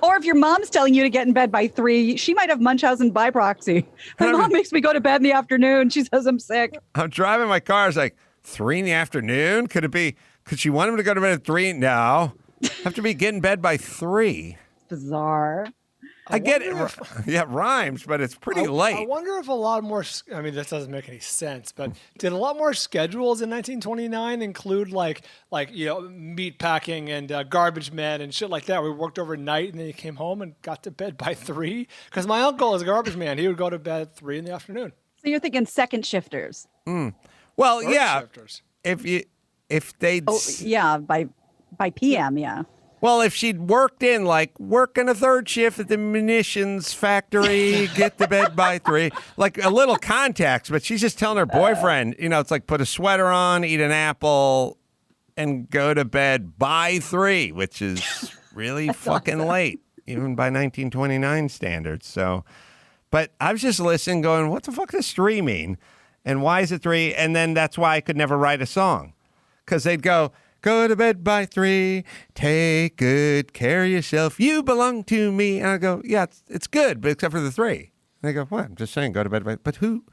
Or if your mom's telling you to get in bed by 3, she might have Munchausen by proxy. My mom makes me go to bed in the afternoon. She says I'm sick. I'm driving my car. It's like 3 in the afternoon. Could she want him to go to bed at 3? No. Have to be getting in bed by 3. Bizarre. I get it. Yeah, it rhymes, but it's pretty late. I wonder if a lot more, I mean, this doesn't make any sense, but did a lot more schedules in 1929 include like meat packing and garbage men and shit like that? We worked overnight and then you came home and got to bed by 3? Because my uncle is a garbage man. He would go to bed at 3 in the afternoon. So you're thinking second shifters. Well, yeah. Shifters. If they'd... Oh, yeah, by PM, yeah. Well, if she'd worked in, like, working a 3rd shift at the munitions factory, get to bed by 3, like a little context, but she's just telling her boyfriend, it's like put a sweater on, eat an apple, and go to bed by 3, which is really fucking late, even by 1929 standards. So, but I was just listening going, what the fuck does 3 mean? And why is it 3? And then that's why I could never write a song. Because they'd go to bed by 3, take good care of yourself, you belong to me. And I go, yeah, it's good, but except for the 3. And they go, what? I'm just saying, go to bed by, but who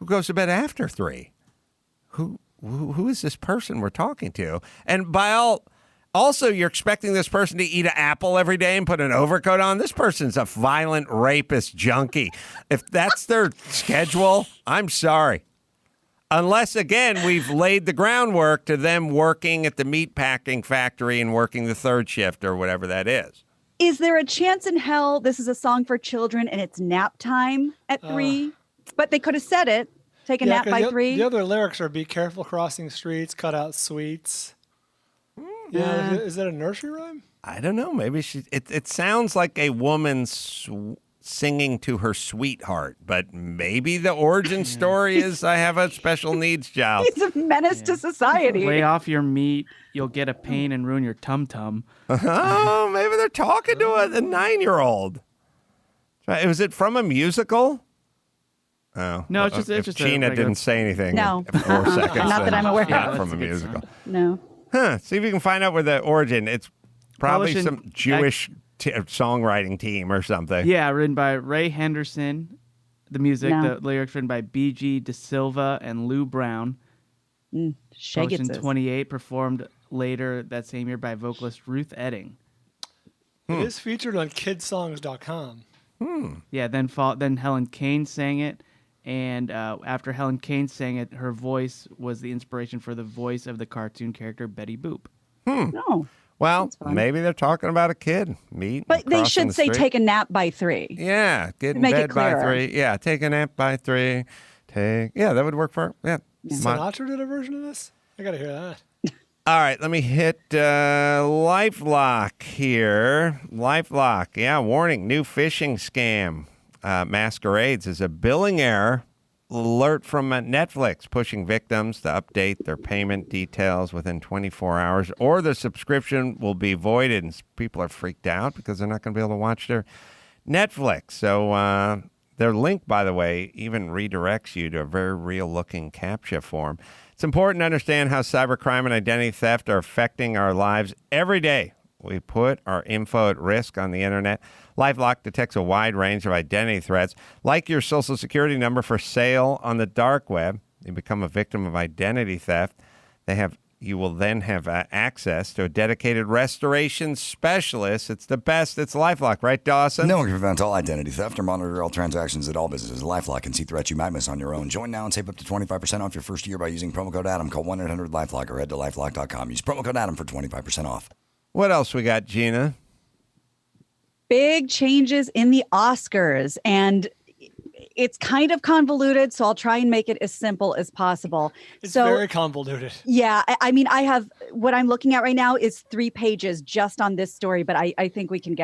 goes to bed after 3? Who is this person we're talking to? And also, you're expecting this person to eat an apple every day and put an overcoat on? This person's a violent rapist junkie. If that's their schedule, I'm sorry. Unless, again, we've laid the groundwork to them working at the meat packing factory and working the 3rd shift or whatever that is. Is there a chance in hell this is a song for children and it's nap time at 3? But they could have said it. Take a nap by 3. The other lyrics are "Be careful crossing streets, cut out sweets." Yeah, is that a nursery rhyme? I don't know. Maybe it sounds like a woman singing to her sweetheart, but maybe the origin story is I have a special needs child. He's a menace to society. Lay off your meat. You'll get a pain and ruin your tum-tum. Oh, maybe they're talking to a 9-year-old. Was it from a musical? Oh. No, it's just if Gina didn't say anything No. in 4 seconds. Not that I'm aware of. Not from That's a a good musical. No. Huh. See if you can find out where the origin. It's probably Published in- some Jewish songwriting team or something. Yeah, written by Ray Henderson. The music, No. the lyrics written by B.G. De Silva and Lou Brown. Published in Shagitses. 28, performed later that same year by vocalist Ruth Edding. It is featured on kidsongs.com. Yeah, then Helen Kane sang it, and after Helen Kane sang it, her voice was the inspiration for the voice of the cartoon character Betty Boop. No. Well, fun. maybe they're talking about a kid. But they should say take a nap by 3. Yeah, get in Make it bed by clearer. 3. Yeah, take a nap by 3. Yeah, that would work for Sinatra did a version of this? I got to hear that. All right, let me hit LifeLock here. LifeLock, yeah, warning, new phishing scam masquerades as a billing error. Alert from Netflix pushing victims to update their payment details within 24 hours or the subscription will be voided. And people are freaked out because they're not going to be able to watch their Netflix. So their link, by the way, even redirects you to a very real-looking CAPTCHA form. It's important to understand how cybercrime and identity theft are affecting our lives every day. We put our info at risk on the internet. LifeLock detects a wide range of identity threats, like your social security number for sale on the dark web. You become a victim of identity theft. You will then have access to a dedicated restoration specialist. It's the best. It's LifeLock, right, Dawson? No one can prevent all identity theft or monitor all transactions at all businesses. LifeLock can see threats you might miss on your own. Join now and save up to 25% off your first year by using promo code Adam. Call 1-800-LifeLock or head to lifelock.com. Use promo code Adam for 25% off. What else we got, Gina? Big changes in the Oscars, and it's kind of convoluted, so I'll try and make it as simple as possible. It's very convoluted. Yeah, I mean, I have what I'm looking at right now is 3 pages just on this story, but I think we can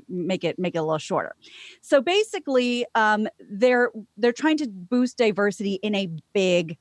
make it a little shorter. So basically, they're trying to boost diversity in a big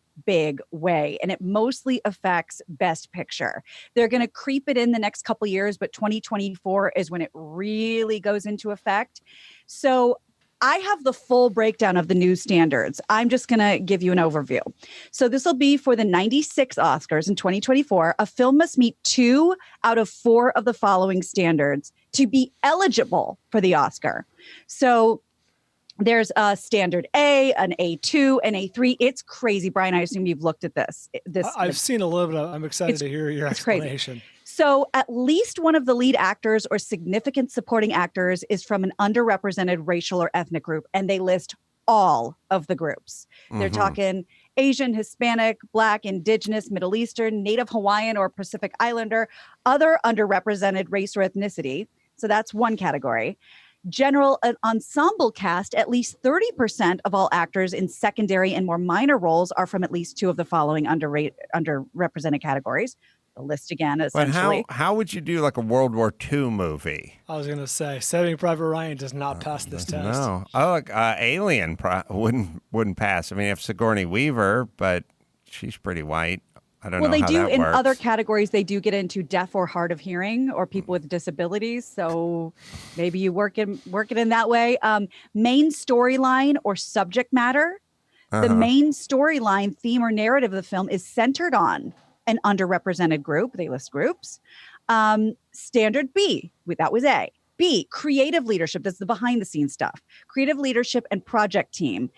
way, and it mostly affects Best Picture. They're going to creep it in the next couple years, but 2024 is when it really goes into effect. So I have the full breakdown of the new standards. I'm just going to give you an overview. So this will be for the 96 Oscars in 2024. A film must meet 2 out of 4 of the following standards to be eligible for the Oscar. So there's a standard A, an A2, an A3. It's crazy, Brian. I assume you've looked at this. I've seen a little bit. I'm excited to hear your explanation. Crazy. So at least one of the lead actors or significant supporting actors is from an underrepresented racial or ethnic group, and they list all of the groups. They're talking Asian, Hispanic, Black, Indigenous, Middle Eastern, Native Hawaiian or Pacific Islander, other underrepresented race or ethnicity. So that's one category. General ensemble cast, at least 30% of all actors in secondary and more minor roles are from at least 2 of the following underrepresented categories. The list again, essentially. But how would you do like a World War II movie? I was going to say, Saving Private Ryan does not pass this test. No. Oh, look, Alien wouldn't pass. I mean, if Sigourney Weaver, but she's pretty white. I don't know how that works. Well, they do in other categories. They do get into deaf or hard of hearing or people with disabilities. So maybe you work it in that way. Main storyline or subject matter. The main storyline, theme, or narrative of the film is centered on an underrepresented group. They list groups. Standard B, that was A. B, creative leadership. That's the behind the scenes stuff. Creative leadership and project team.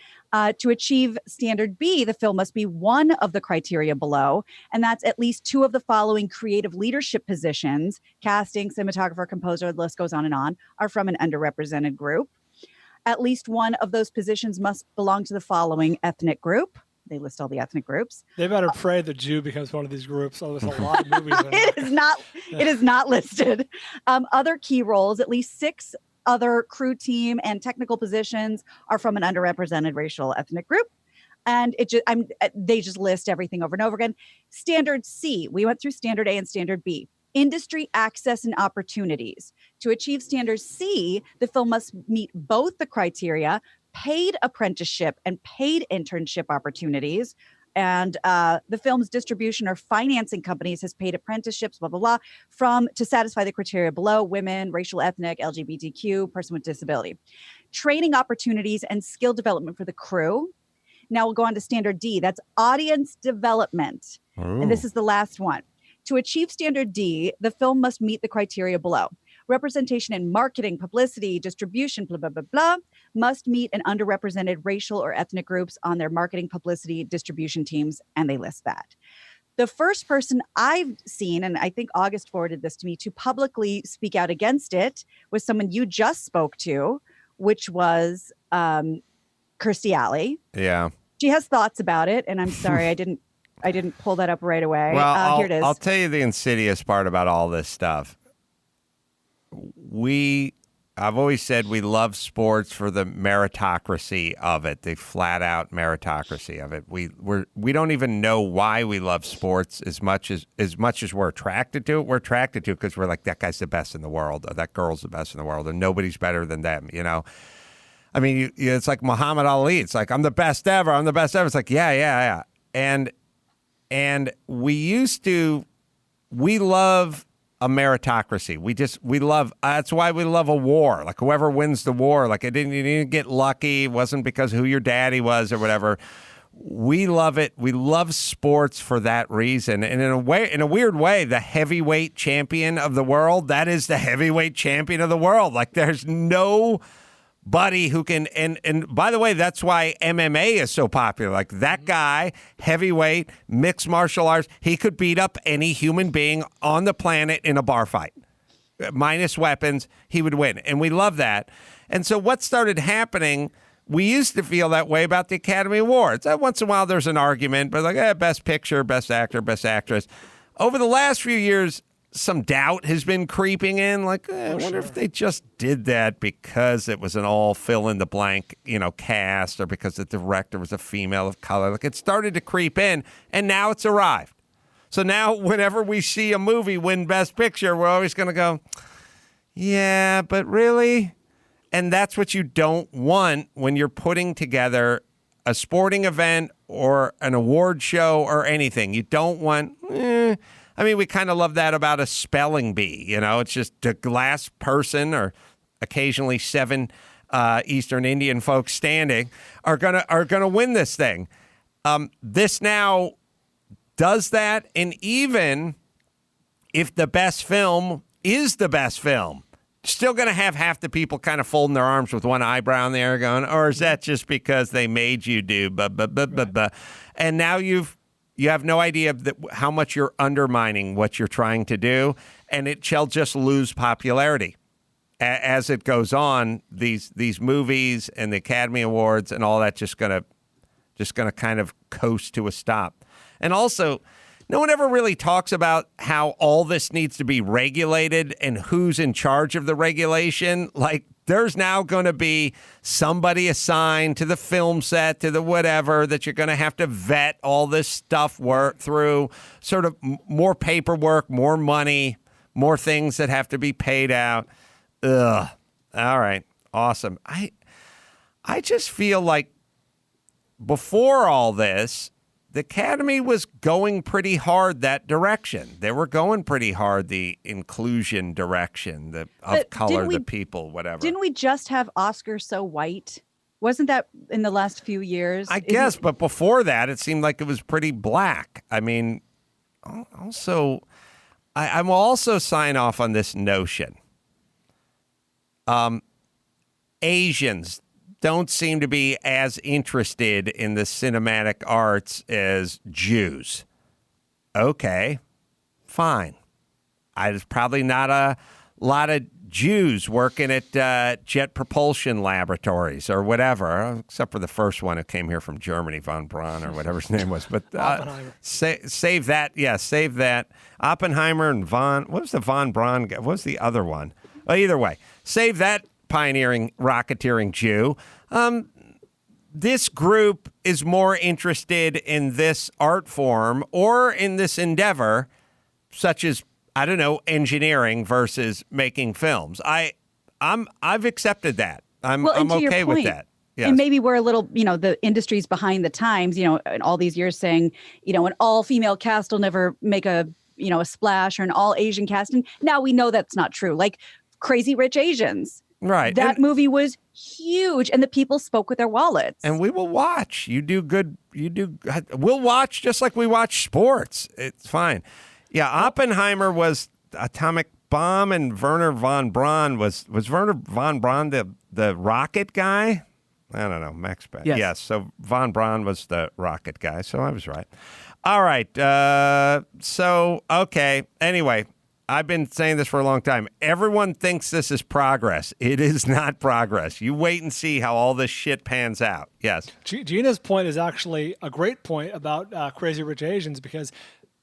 To achieve standard B, the film must be one of the criteria below, and that's at least 2 of the following creative leadership positions, casting, cinematographer, composer, the list goes on, are from an underrepresented group. At least one of those positions must belong to the following ethnic group. They list all the ethnic groups. They better pray the Jew becomes one of these groups. Oh, there's a lot of movies in It there. is not. It is not listed. Other key roles, at least 6 other crew team and technical positions are from an underrepresented racial ethnic group. And they just list everything over and over again. Standard C, we went through standard A and standard B. Industry access and opportunities. To achieve standard C, the film must meet both the criteria, paid apprenticeship and paid internship opportunities. And the film's distribution or financing companies has paid apprenticeships, blah, blah, blah, to satisfy the criteria below: women, racial, ethnic, LGBTQ, person with disability. Training opportunities and skill development for the crew. Now we'll go on to standard D. That's audience development. Ooh. And this is the last one. To achieve standard D, the film must meet the criteria below. Representation in marketing, publicity, distribution, blah, blah, blah, blah, must meet an underrepresented racial or ethnic groups on their marketing, publicity, distribution teams, and they list that. The first person I've seen, and I think August forwarded this to me, to publicly speak out against it was someone you just spoke to, which was Kirstie Alley. Yeah. She has thoughts about it, and I'm sorry I didn't pull that up right away. Well, here it is. I'll tell you the insidious part about all this stuff. I've always said we love sports for the meritocracy of it, the flat out meritocracy of it. We don't even know why we love sports as much as we're attracted to it. We're attracted to it because we're like, that guy's the best in the world, or that girl's the best in the world, and nobody's better than them, you know? I mean, it's like Muhammad Ali. It's like, I'm the best ever. I'm the best ever. It's like, yeah. And we love a meritocracy. We love, that's why we love a war. Like whoever wins the war, like you didn't get lucky. It wasn't because who your daddy was or whatever. We love it. We love sports for that reason. And in a weird way, the heavyweight champion of the world, that is the heavyweight champion of the world. Like there's no buddy who can, and by the way, that's why MMA is so popular. Like that guy, heavyweight, mixed martial arts, he could beat up any human being on the planet in a bar fight. Minus weapons, he would win. And we love that. And so what started happening, we used to feel that way about the Academy Awards. Once in a while there's an argument, but like, best picture, best actor, best actress. Over the last few years, some doubt has been creeping in. Like, I wonder if they just did that because it was an all fill in the blank, cast, or because the director was a female of color. Like, it started to creep in, and now it's arrived. So now, whenever we see a movie win Best Picture, we're always going to go, yeah, but really? And that's what you don't want when you're putting together a sporting event or an award show or anything. You don't want, I mean, we kind of love that about a spelling bee. It's just a glass person, or occasionally 7 Eastern Indian folks standing are gonna win this thing. This now does that, and even if the best film is the best film, still going to have half the people kind of folding their arms with one eyebrow in the air going, or is that just because they made you do blah. And now you have no idea how much you're undermining what you're trying to do, and it shall just lose popularity as it goes on. These movies and the Academy Awards and all that just gonna kind of coast to a stop. And also, no one ever really talks about how all this needs to be regulated and who's in charge of the regulation. Like, there's now going to be somebody assigned to the film set, to the whatever, that you're going to have to vet all this stuff through, sort of more paperwork, more money, more things that have to be paid out. Ugh. All right. Awesome. I just feel like before all this, the Academy was going pretty hard that direction. They were going pretty hard the inclusion direction, of color, the people, whatever. Didn't we just have Oscar So White? Wasn't that in the last few years? I guess, but before that, it seemed like it was pretty black. I mean, also, I'm also sign off on this notion. Asians don't seem to be as interested in the cinematic arts as Jews. Okay, fine. There's probably not a lot of Jews working at Jet Propulsion Laboratories or whatever, except for the first one who came here from Germany, von Braun or whatever his name was. But save that. Yeah, save that. Oppenheimer and what was the von Braun guy? What was the other one? Well, either way, save that pioneering rocketeering Jew. This group is more interested in this art form or in this endeavor, such as, I don't know, engineering versus making films. I've accepted that. I'm okay with that. Yes. And maybe we're a little, the industry's behind the times, in all these years saying, an all-female cast will never make a splash, or an all-Asian cast. And now we know that's not true. Like Crazy Rich Asians. Right. That movie was huge, and the people spoke with their wallets. And we will watch. We'll watch just like we watch sports. It's fine. Yeah, Oppenheimer was atomic bomb, and Werner von Braun was Werner von Braun the rocket guy? I don't know, Max Beck. Yes, so von Braun was the rocket guy, so I was right. All right, okay. Anyway, I've been saying this for a long time. Everyone thinks this is progress. It is not progress. You wait and see how all this shit pans out. Yes. Gina's point is actually a great point about Crazy Rich Asians, because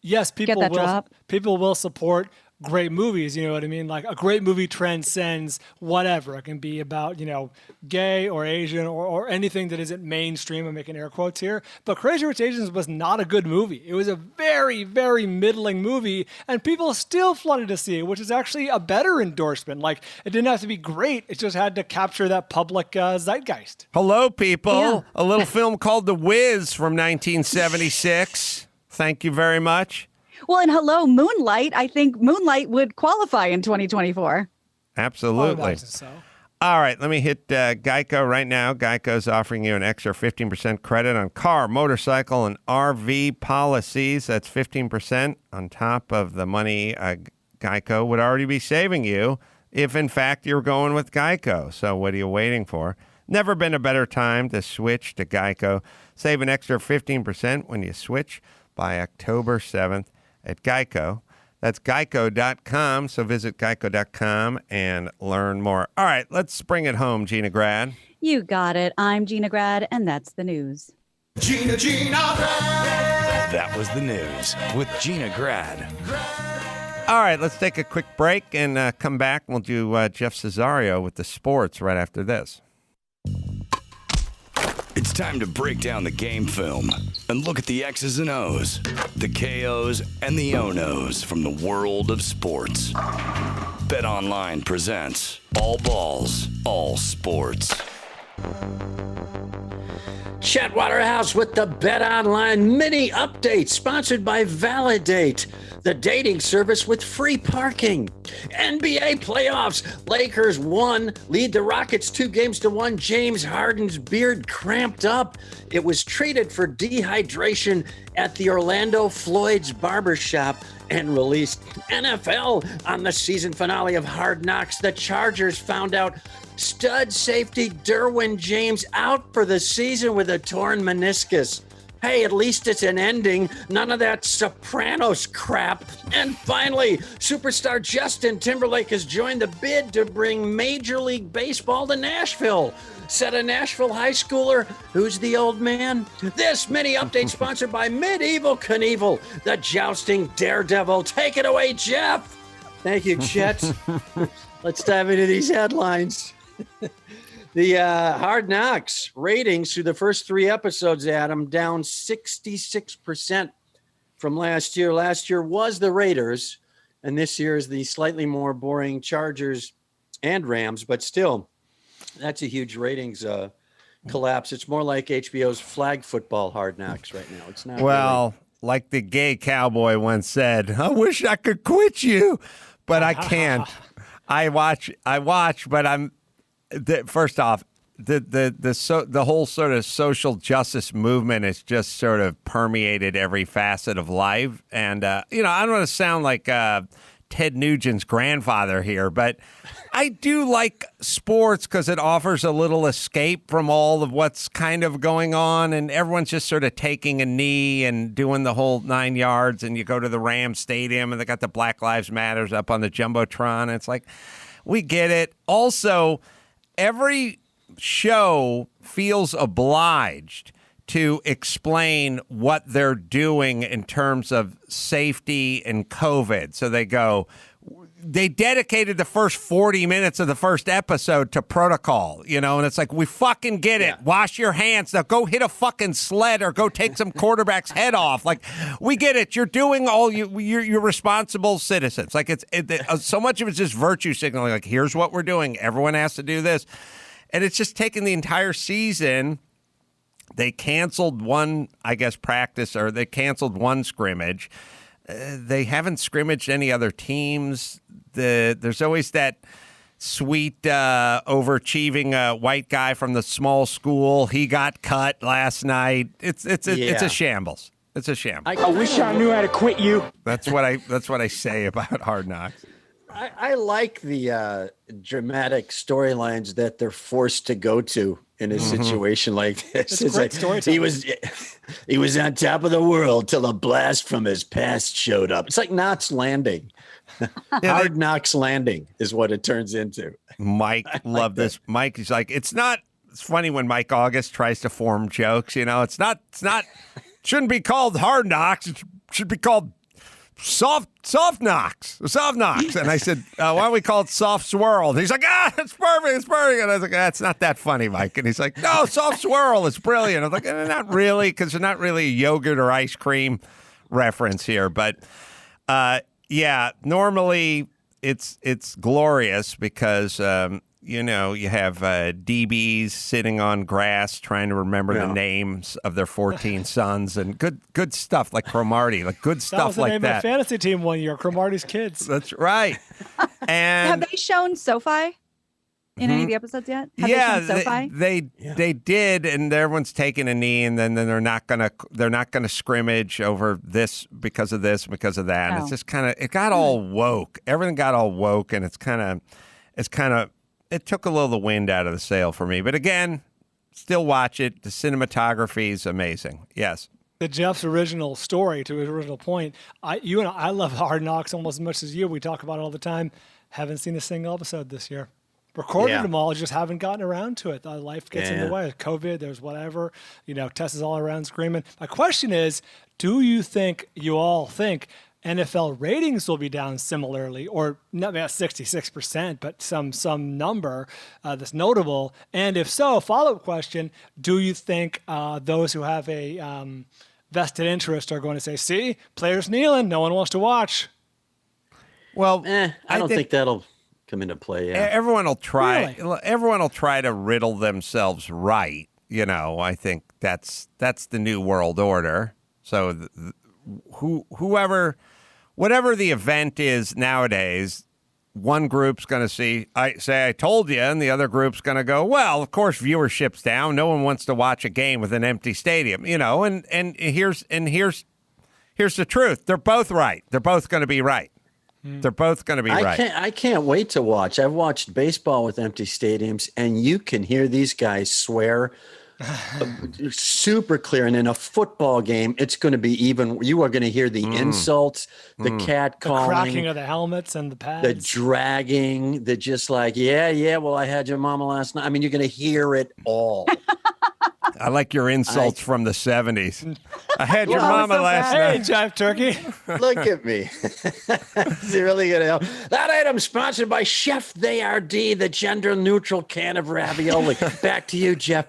yes, people will support great movies, you know what I mean? Like, a great movie transcends whatever. It can be about, gay or Asian or anything that isn't mainstream. I'm making air quotes here. But Crazy Rich Asians was not a good movie. It was a very, very middling movie, and people still flooded to see it, which is actually a better endorsement. Like, it didn't have to be great. It just had to capture that public zeitgeist. Hello, people. Yeah. A little film called The Wiz from 1976. Thank you very much. Well, and hello, Moonlight. I think Moonlight would qualify in 2024. Absolutely. So. All right, let me hit Geico right now. Geico's offering you an extra 15% credit on car, motorcycle, and RV policies. That's 15% on top of the money Geico would already be saving you if, in fact, you're going with Geico. So what are you waiting for? Never been a better time to switch to Geico. Save an extra 15% when you switch by October 7th. At Geico. That's geico.com. So visit geico.com and learn more. All right, let's bring it home, Gina Grad. You got it. I'm Gina Grad, and that's the news. Gina Grad. That was the news with Gina Grad. All right, let's take a quick break and come back. We'll do Jeff Cesario with the sports right after this. It's time to break down the game film and look at the X's and O's, the KOs and the O-Nos from the world of sports. BetOnline presents All Balls, All Sports. Chet Waterhouse with the BetOnline mini update, sponsored by Validate, the dating service with free parking. NBA playoffs. Lakers won, lead the Rockets 2-1. James Harden's beard cramped up. It was treated for dehydration at the Orlando Floyd's barbershop and released. NFL on the season finale of Hard Knocks. The Chargers found out stud safety Derwin James out for the season with a torn meniscus. Hey, at least it's an ending. None of that Sopranos crap. And finally, superstar Justin Timberlake has joined the bid to bring Major League Baseball to Nashville. Said a Nashville high schooler, who's the old man? This mini update sponsored by Medieval Knievel, the jousting daredevil. Take it away, Jeff. Thank you, Chet. Let's dive into these headlines. The Hard Knocks ratings through the first 3 episodes, Adam, down 66% from last year. Last year was the Raiders, and this year is the slightly more boring Chargers and Rams, but still, that's a huge ratings collapse. It's more like HBO's flag football Hard Knocks right now. It's not well, like the gay cowboy once said, I wish I could quit you, but I can't. I watch, but I'm... First off, the whole sort of social justice movement has just sort of permeated every facet of life. And, I don't want to sound like Ted Nugent's grandfather here, but I do like sports because it offers a little escape from all of what's kind of going on. And everyone's just sort of taking a knee and doing the whole 9 yards. And you go to the Rams Stadium and they got the Black Lives Matters up on the Jumbotron. And it's like, We get it. Also, every show feels obliged to explain what they're doing in terms of safety and COVID. So they dedicated the first 40 minutes of the first episode to protocol, and it's like, we fucking get it. Wash your hands. Now go hit a fucking sled or go take some quarterback's head off. Like, we get it. You're doing you're responsible citizens. Like, so much of it's just virtue signaling. Like, here's what we're doing. Everyone has to do this. And it's just taken the entire season. They canceled one, I guess, practice, or they canceled one scrimmage. They haven't scrimmaged any other teams. There's always that sweet, overachieving white guy from the small school. He got cut last night. It's a shambles. It's a shambles. I wish I knew how to quit you. That's what I say about Hard Knocks. I like the dramatic storylines that they're forced to go to in a situation like this. It's like he was on top of the world till a blast from his past showed up. It's like Knots Landing. Hard Knocks Landing is what it turns into. Mike loved this. Mike is like, it's funny when Mike August tries to form jokes, it's not shouldn't be called Hard Knocks. It should be called soft knocks. And I said, why don't we call it soft swirl? And he's like, it's perfect. And I was like, it's not that funny, Mike. And he's like, no, soft swirl. It's brilliant. I was like, not really, because there's not really a yogurt or ice cream reference here. But normally it's glorious because, you have DBs sitting on grass trying to remember the names of their 14 sons, and good stuff like Cromartie, like good stuff that was the like name that. of my fantasy team one year, Cromartie's Kids. That's right. And have they shown SoFi in any of the episodes yet? Have they shown SoFi? They did, and everyone's taking a knee, and then they're not gonna scrimmage over this because of this, because of that. And it's just it got all woke. Everything got all woke, and it's kind of. It took a little of the wind out of the sail for me. But again, still watch it. The cinematography is amazing. Yes. To Jeff's original story, to his original point, I love Hard Knocks almost as much as you. We talk about it all the time. Haven't seen a single episode this year. Recorded them all, just haven't gotten around to it. Life gets in the way. COVID, there's whatever. Tess is all around screaming. My question is, do you all think NFL ratings will be down similarly, or not 66%, but some number that's notable? And if so, follow-up question, do you think those who have a vested interest are going to say, see, players kneeling, no one wants to watch? Well, I don't think that'll come into play. Yeah. Everyone will try. Really? Everyone will try to riddle themselves right. I think that's the new world order. So whatever the event is nowadays, one group's going to say I told you, and the other group's going to go, well, of course viewership's down. No one wants to watch a game with an empty stadium, and here's the truth. They're both right. They're both going to be right. They're both going to be right. I can't wait to watch. I've watched baseball with empty stadiums, and you can hear these guys swear super clear. And in a football game, it's going to be even. You are going to hear the insults, the catcalling, the cracking of the helmets and the pads, the dragging, the just like, yeah. Well, I had your mama last night. I mean, you're going to hear it all. I like your insults from the 70s. I had your mama last night. Hey, Jive Turkey. Look at me. Is he really going to help? That item sponsored by Chef They-R-D, the gender-neutral can of ravioli. Back to you, Jeff.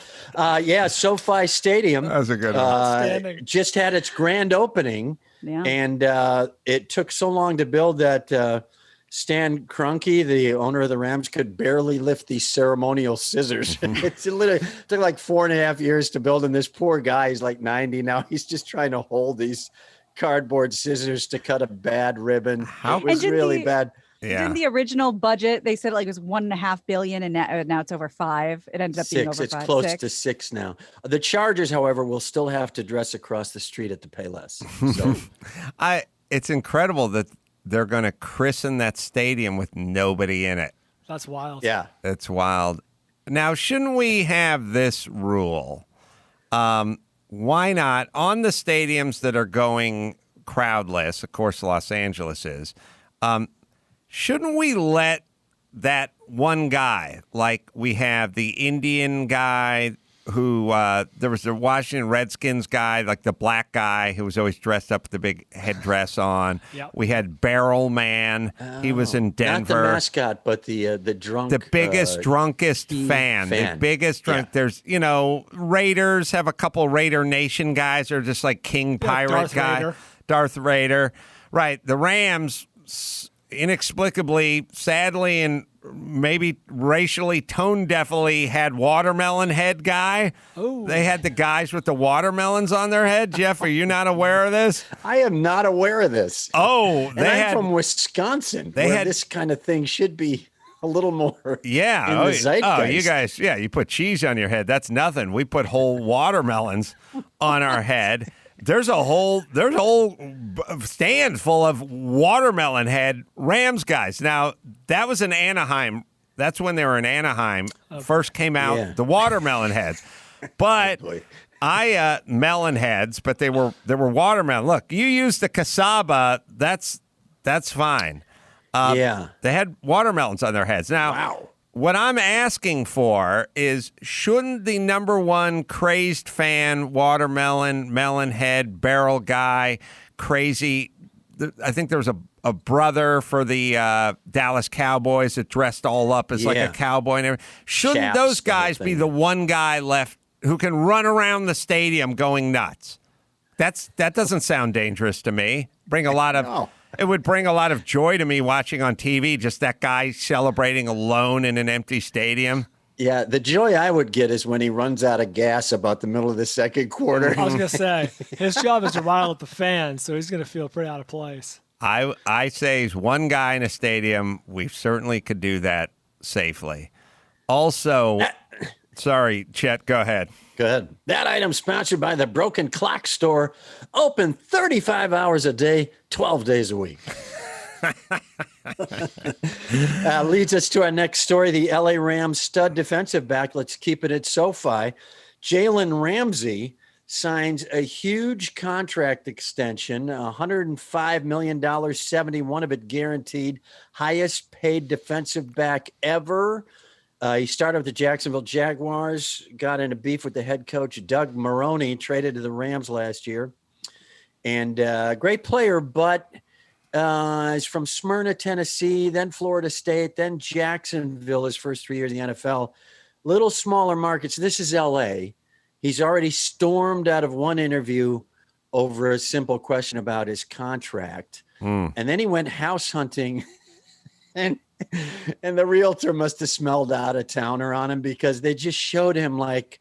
SoFi Stadium. That was a good one. Just had its grand opening, and it took so long to build that Stan Kroenke, the owner of the Rams, could barely lift these ceremonial scissors. It literally took like 4.5 years to build, and this poor guy, he's like 90 now. He's just trying to hold these cardboard scissors to cut a bad ribbon. It was really bad. Yeah. In the original budget, they said it was $1.5 billion, and now it's over $5 billion. It ended up being over It's $5 billion. close to $6 billion now. The Chargers, however, will still have to dress across the street at the Payless. So it's incredible that they're going to christen that stadium with nobody in it. That's wild. Yeah. It's wild. Now, shouldn't we have this rule? Why not? On the stadiums that are going crowdless, of course, Los Angeles is, shouldn't we let that one guy. Like we have the Indian guy who there was the Washington Redskins guy, like the black guy who was always dressed up with the big headdress on. Yep. We had Barrel Man. He was in Denver. Not the mascot, but the drunk. The biggest, drunkest fan. The biggest drunk. Yeah. There's, Raiders have a couple Raider Nation guys that are just like King Pirate guy. Darth Raider. Right. The Rams, inexplicably, sadly, and maybe racially, tone-deafly, had Watermelon Head guy. Oh. They had the guys with the watermelons on their head. Jeff, are you not aware of this? I am not aware of this. Oh, I'm from Wisconsin, where this kind of thing should be a little more in the zeitgeist. Oh, you guys, you put cheese on your head. That's nothing. We put whole watermelons on our head. There's a whole stand full of Watermelon Head Rams guys. Now, that was in Anaheim. That's when they were in Anaheim. First came out the Watermelon Heads. But melon heads, but they were watermelon. Look, you used the cassava, that's fine. They had watermelons on their heads. Now, what I'm asking for is, shouldn't the number one crazed fan, watermelon, melon head, barrel guy, crazy, I think there was a brother for the Dallas Cowboys that dressed all up as like a cowboy and everything. Shouldn't those guys be the one guy left who can run around the stadium going nuts? That doesn't sound dangerous to me. It would bring a lot of joy to me watching on TV, just that guy celebrating alone in an empty stadium. Yeah, the joy I would get is when he runs out of gas about the middle of the second quarter. I was going to say, his job is to rile up the fans, so he's going to feel pretty out of place. I say he's one guy in a stadium. We certainly could do that safely. Also, sorry, Chet, go ahead. Go ahead. That item sponsored by the Broken Clock Store, open 35 hours a day, 12 days a week. Leads us to our next story. The LA Rams stud defensive back, let's keep it at SoFi, Jalen Ramsey, signs a huge contract extension, $105 million, 71 of it guaranteed, highest paid defensive back ever. He started with the Jacksonville Jaguars, got into beef with the head coach, Doug Marrone, traded to the Rams last year. And great player, but is from Smyrna, Tennessee, then Florida State, then Jacksonville his first 3 years in the NFL. Little smaller markets. This is L.A. He's already stormed out of one interview over a simple question about his contract. And then he went house hunting and the realtor must have smelled out of towner on him, because they just showed him like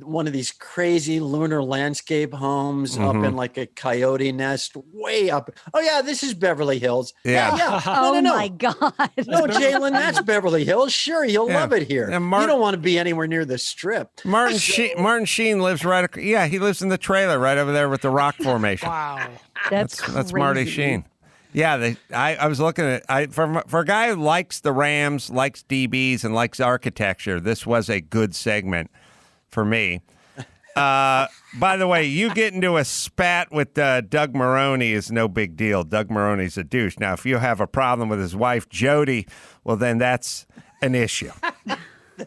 one of these crazy lunar landscape homes up in like a coyote nest way up. Oh yeah, this is Beverly Hills. Yeah. Oh my God. No, Jalen, that's Beverly Hills. Sure, you'll love it here. You don't want to be anywhere near the Strip. Martin Sheen lives right. He lives in the trailer right over there with the rock formation. Wow, that's Marty Sheen. Yeah, I was looking at for a guy who likes the Rams, likes DBs, and likes architecture. This was a good segment for me. By the way, you get into a spat with Doug Marrone is no big deal. Doug Maroney's a douche. Now, if you have a problem with his wife Jody, well, then that's an issue.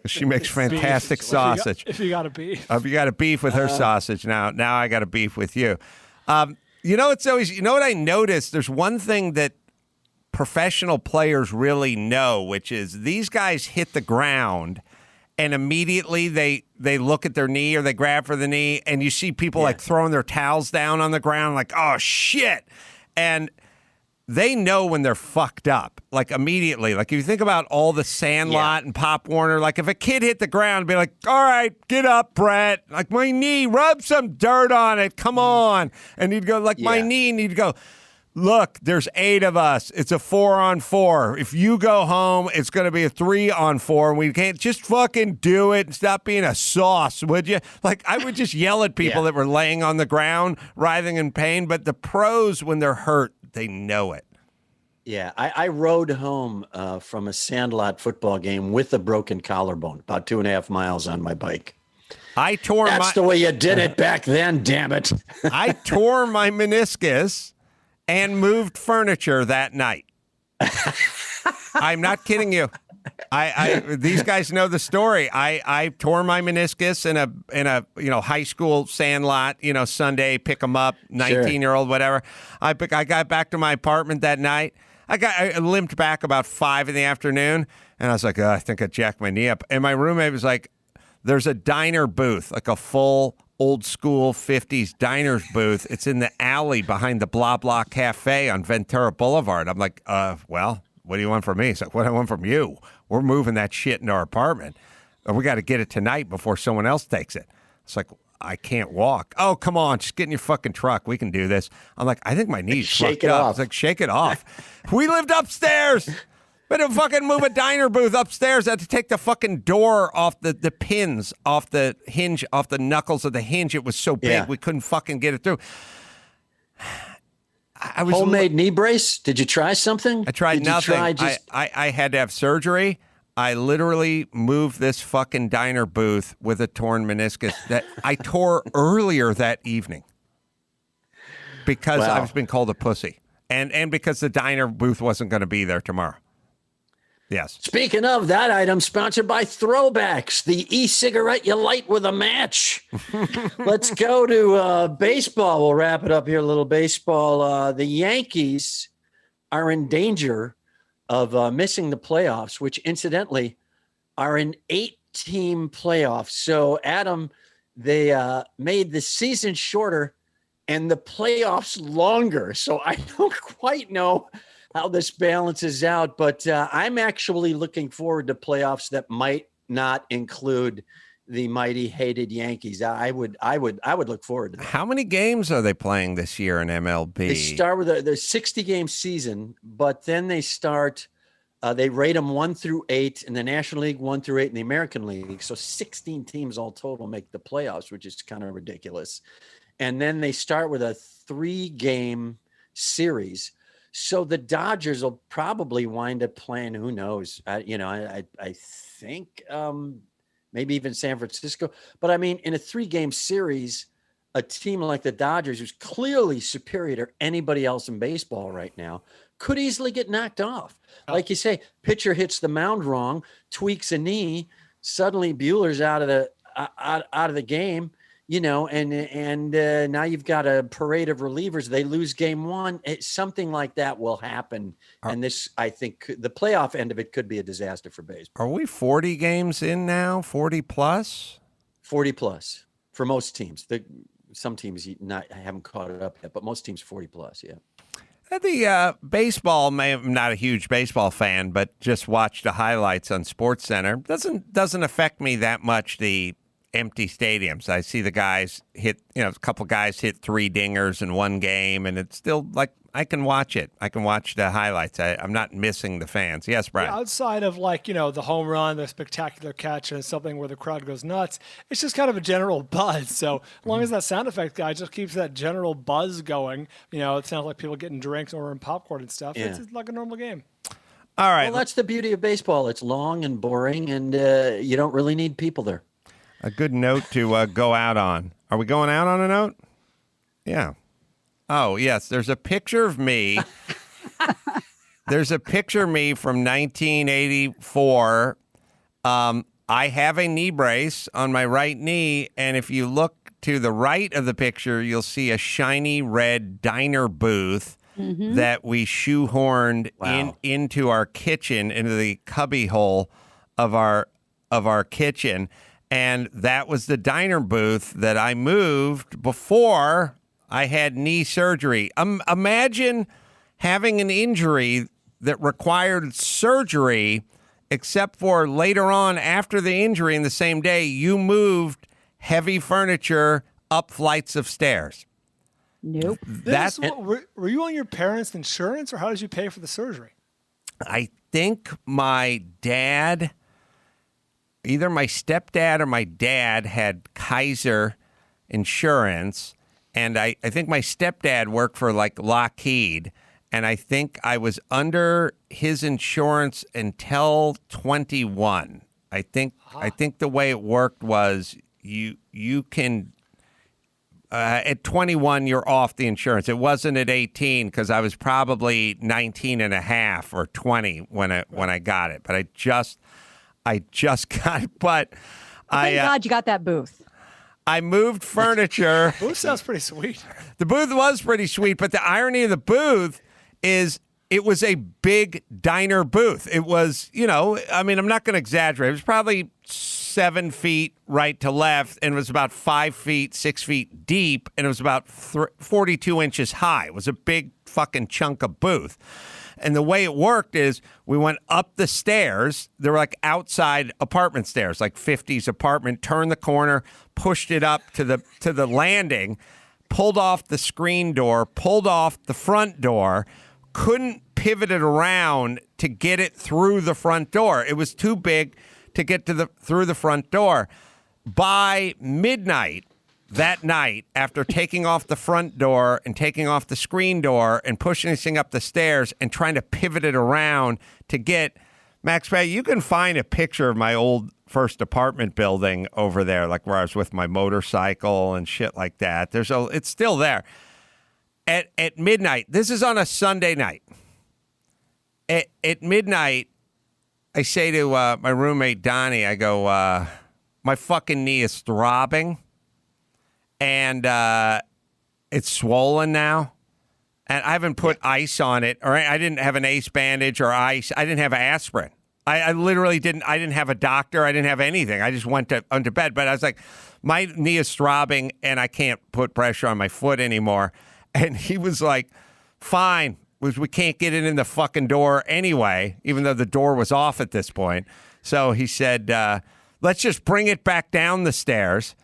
She makes fantastic sausage. If you got a beef, if you got a beef with her sausage, now I got a beef with you. It's always, what I noticed? There's one thing that professional players really know, which is these guys hit the ground and immediately they look at their knee or they grab for the knee, and you see people like throwing their towels down on the ground like, oh, shit. And they know when they're fucked up, like immediately. Like if you think about all the Sandlot and Pop Warner, like if a kid hit the ground, be like, all right, get up, Brett. Like my knee, rub some dirt on it. Come on. And he'd go like my knee, and he'd go, look, there's 8 of us. It's a 4-on-4. If you go home, it's going to be a 3-on-4, and we can't just fucking do it and stop being a sauce, would you? Like I would just yell at people that were laying on the ground, writhing in pain. But the pros, when they're hurt, they know it. Yeah, I rode home from a Sandlot football game with a broken collarbone, about 2.5 miles on my bike. That's the way you did it back then, damn it. I tore my meniscus and moved furniture that night. I'm not kidding you. These guys know the story. I tore my meniscus in a high school sandlot, Sunday, pick 'em up, 19-year-old, whatever. I got back to my apartment that night. I limped back about 5 in the afternoon, and I was like, I think I jacked my knee up. And my roommate was like, there's a diner booth, like a full old school 50s diners booth. It's in the alley behind the Blah Blah Cafe on Ventura Boulevard. I'm like, well, what do you want from me? He's like, what do I want from you? We're moving that shit into our apartment. We got to get it tonight before someone else takes it. It's like, I can't walk. Oh, come on. Just get in your fucking truck. We can do this. I'm like, I think my knees Shake fucked it up. off. It's like, shake it off. We lived upstairs. We had to fucking move a diner booth upstairs. I had to take the fucking door off the pins, off the hinge, off the knuckles of the hinge. It was so big, we couldn't fucking get it through. I was Homemade knee brace? Did you try something? I tried Did you nothing. try just- I had to have surgery. I literally moved this fucking diner booth with a torn meniscus that I tore earlier that evening because I was being called a pussy and because the diner booth wasn't going to be there tomorrow. Yes. Speaking of that item, sponsored by Throwbacks, the e-cigarette you light with a match. Let's go to baseball. We'll wrap it up here. A little baseball. The Yankees are in danger of missing the playoffs, which incidentally are an 8-team playoff. So, Adam, they made the season shorter and the playoffs longer. So I don't quite know how this balances out, but I'm actually looking forward to playoffs that might not include the mighty hated Yankees. I would look forward to that. How many games are they playing this year in MLB? They start with their 60-game season, but then they start. They rate them 1 through 8 in the National League, 1 through 8 in the American League. So 16 teams all total make the playoffs, which is kind of ridiculous. And then they start with a 3-game series. So the Dodgers will probably wind up playing, who knows? I think maybe even San Francisco. But I mean, in a 3-game series, a team like the Dodgers, who's clearly superior to anybody else in baseball right now, could easily get knocked off. Like you say, pitcher hits the mound wrong, tweaks a knee, suddenly Bueller's out of the game. And now you've got a parade of relievers. They lose game 1. Something like that will happen. And this, I think, the playoff end of it could be a disaster for baseball. Are we 40 games in now? 40 plus? 40 plus for most teams. Some teams haven't caught it up yet, but most teams 40 plus, yeah. The baseball, I'm not a huge baseball fan, but just watch the highlights on SportsCenter. Doesn't affect me that much, the empty stadiums. I see the guys hit, a couple guys hit 3 dingers in one game, and it's still like I can watch it. I can watch the highlights. I'm not missing the fans. Yes, Brian. Yeah, outside of the home run, the spectacular catch, and something where the crowd goes nuts, it's just kind of a general buzz. So as long as that sound effect guy just keeps that general buzz going, it sounds like people getting drinks or popcorn and stuff. Yeah. It's like a normal game. All right. Well, that's the beauty of baseball. It's long and boring, and you don't really need people there. A good note to go out on. Are we going out on a note? Yeah. Oh, yes. There's a picture of me. There's a picture of me from 1984. I have a knee brace on my right knee, and if you look to the right of the picture, you'll see a shiny red diner booth that we shoehorned into our kitchen, into the cubby hole of our kitchen. And that was the diner booth that I moved before I had knee surgery. Imagine having an injury that required surgery, except for later on after the injury in the same day, you moved heavy furniture up flights of stairs. Nope. Were you on your parents' insurance, or how did you pay for the surgery? I think my dad... Either my stepdad or my dad had Kaiser insurance, and I think my stepdad worked for like Lockheed, and I think I was under his insurance until 21. I think the way it worked was you can at 21, you're off the insurance. It wasn't at 18 because I was probably 19 and a half or 20 when I got it. But I just got it. But Thank God you got that booth. I moved furniture. Booth sounds pretty sweet. The booth was pretty sweet, but the irony of the booth is it was a big diner booth. It was, I'm not going to exaggerate. It was probably 7 feet right to left, and it was about 5 feet, 6 feet deep, and it was about 42 inches high. It was a big fucking chunk of booth. And the way it worked is we went up the stairs. They were like outside apartment stairs, like 50s apartment, turned the corner, pushed it up to the landing, pulled off the screen door, pulled off the front door, couldn't pivot it around to get it through the front door. It was too big to get through the front door. By midnight that night, after taking off the front door and taking off the screen door and pushing this thing up the stairs and trying to pivot it around to get Max Pay, you can find a picture of my old first apartment building over there, like where I was with my motorcycle and shit like that. It's still there. At midnight, this is on a Sunday night. At midnight, I say to my roommate, Donnie, I go, my fucking knee is throbbing and it's swollen now. And I haven't put ice on it, or I didn't have an ace bandage or ice. I didn't have aspirin. I literally didn't. I didn't have a doctor. I didn't have anything. I just went onto bed. But I was like, my knee is throbbing and I can't put pressure on my foot anymore. And he was like, fine. We can't get it in the fucking door anyway, even though the door was off at this point. So he said, let's just bring it back down the stairs,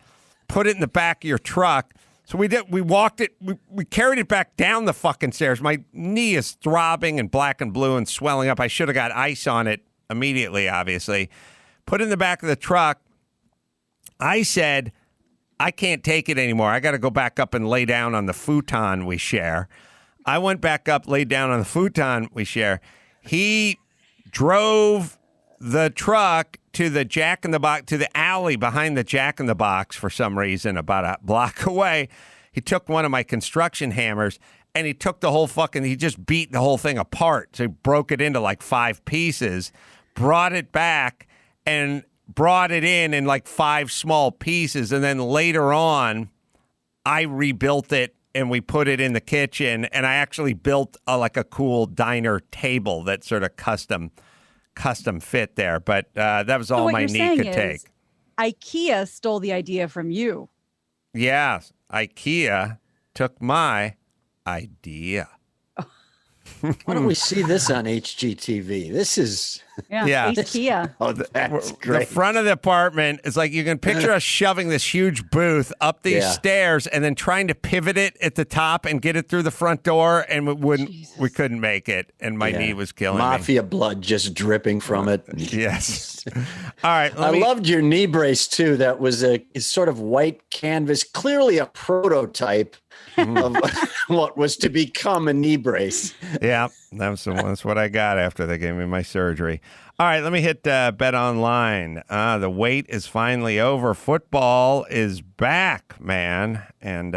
put it in the back of your truck. So we did. We walked it. We carried it back down the fucking stairs. My knee is throbbing and black and blue and swelling up. I should have got ice on it immediately, obviously. Put it in the back of the truck. I said, I can't take it anymore. I got to go back up and lay down on the futon we share. I went back up, laid down on the futon we share. He drove the truck to the Jack in the Box, to the alley behind the Jack in the Box for some reason, about a block away. He took one of my construction hammers and he took he just beat the whole thing apart. So he broke it into like 5 pieces, brought it back and brought it in like 5 small pieces. And then later on, I rebuilt it and we put it in the kitchen. And I actually built a cool diner table that sort of custom fit there. But that was all my knee could take. IKEA stole the idea from you. Yeah, IKEA took my idea. Why don't we see this on HGTV? This is... Yeah. IKEA. Oh, that's great. The front of the apartment is like, you can picture us shoving this huge booth up these stairs and then trying to pivot it at the top and get it through the front door, and we couldn't make it, and my knee was killing me. Mafia blood just dripping from it. Yes. All right. I loved your knee brace too. That was a sort of white canvas, clearly a prototype of what was to become a knee brace. Yeah, that's what I got after they gave me my surgery. All right, let me hit Bet Online. The wait is finally over. Football is back, man, and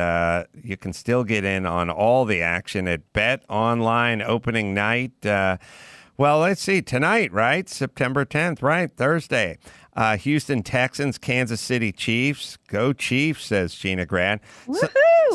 you can still get in on all the action at Bet Online opening night. Well, let's see, tonight, right? September 10th, right? Thursday. Houston Texans, Kansas City Chiefs. Go Chiefs, says Gina Grad.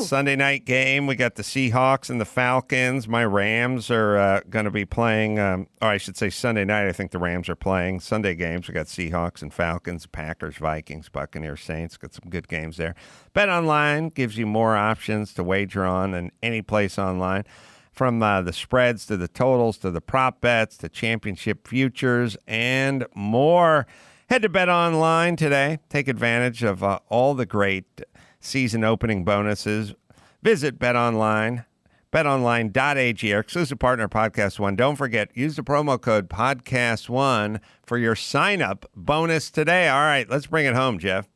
Sunday night game, we got the Seahawks and the Falcons. My Rams are going to be playing, or I should say Sunday night, I think the Rams are playing. Sunday games, we got Seahawks and Falcons, Packers, Vikings, Buccaneers, Saints. Got some good games there. Bet Online gives you more options to wager on than any place online. From the spreads to the totals to the prop bets to championship futures and more. Head to Bet Online today. Take advantage of all the great season opening bonuses. Visit Bet Online, betonline.ag, our exclusive partner, Podcast One. Don't forget, use the promo code Podcast One for your sign-up bonus today. All right, let's bring it home, Jeff.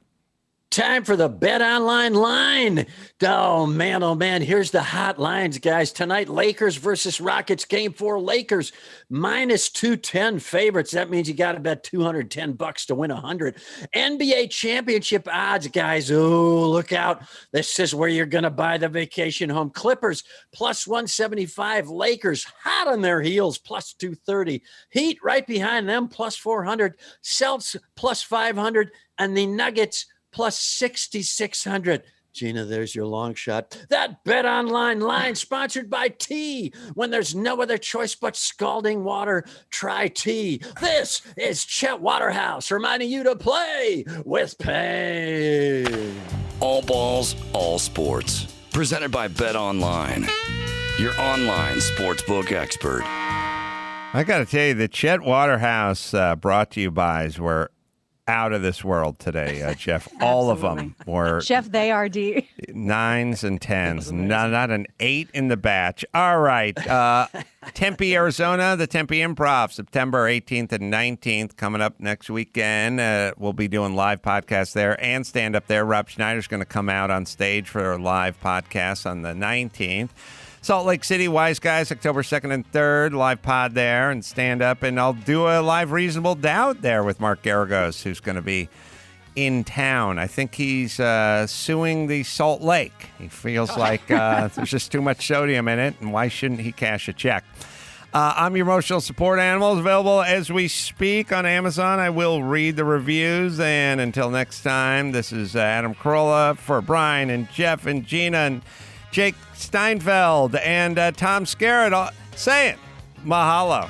time for the Bet Online line. Oh, man. Here's the hot lines, guys. Tonight, Lakers versus Rockets. Game 4, Lakers minus 210 favorites. That means you got to bet $210 to win 100. NBA championship odds, guys. Oh, look out. This is where you're going to buy the vacation home. Clippers plus 175. Lakers hot on their heels plus 230. Heat right behind them plus 400. Celtics plus 500. And the Nuggets plus 6,600. Gina, there's your long shot. That Bet Online line sponsored by tea. When there's no other choice but scalding water, try tea. This is Chet Waterhouse reminding you to play with pain. All balls, all sports. Presented by Bet Online, your online sportsbook expert. I got to tell you, the Chet Waterhouse brought to you by's were out of this world today, Jeff. All of them were Chef, they are D. 9s and 10s, not an 8 in the batch. All right. Tempe, Arizona, the Tempe Improv, September 18th and 19th, coming up next weekend. We'll be doing live podcasts there and stand up there. Rob Schneider's going to come out on stage for a live podcast on the 19th. Salt Lake City, Wise Guys, October 2nd and 3rd, live pod there and stand up. And I'll do a live Reasonable Doubt there with Mark Garagos, who's going to be in town. I think he's suing the Salt Lake. He feels like there's just too much sodium in it, and why shouldn't he cash a check? I'm your emotional support animal, available as we speak on Amazon. I will read the reviews. And until next time, this is Adam Carolla for Brian and Jeff and Gina and Jake Steinfeld and Tom Skerritt saying mahalo.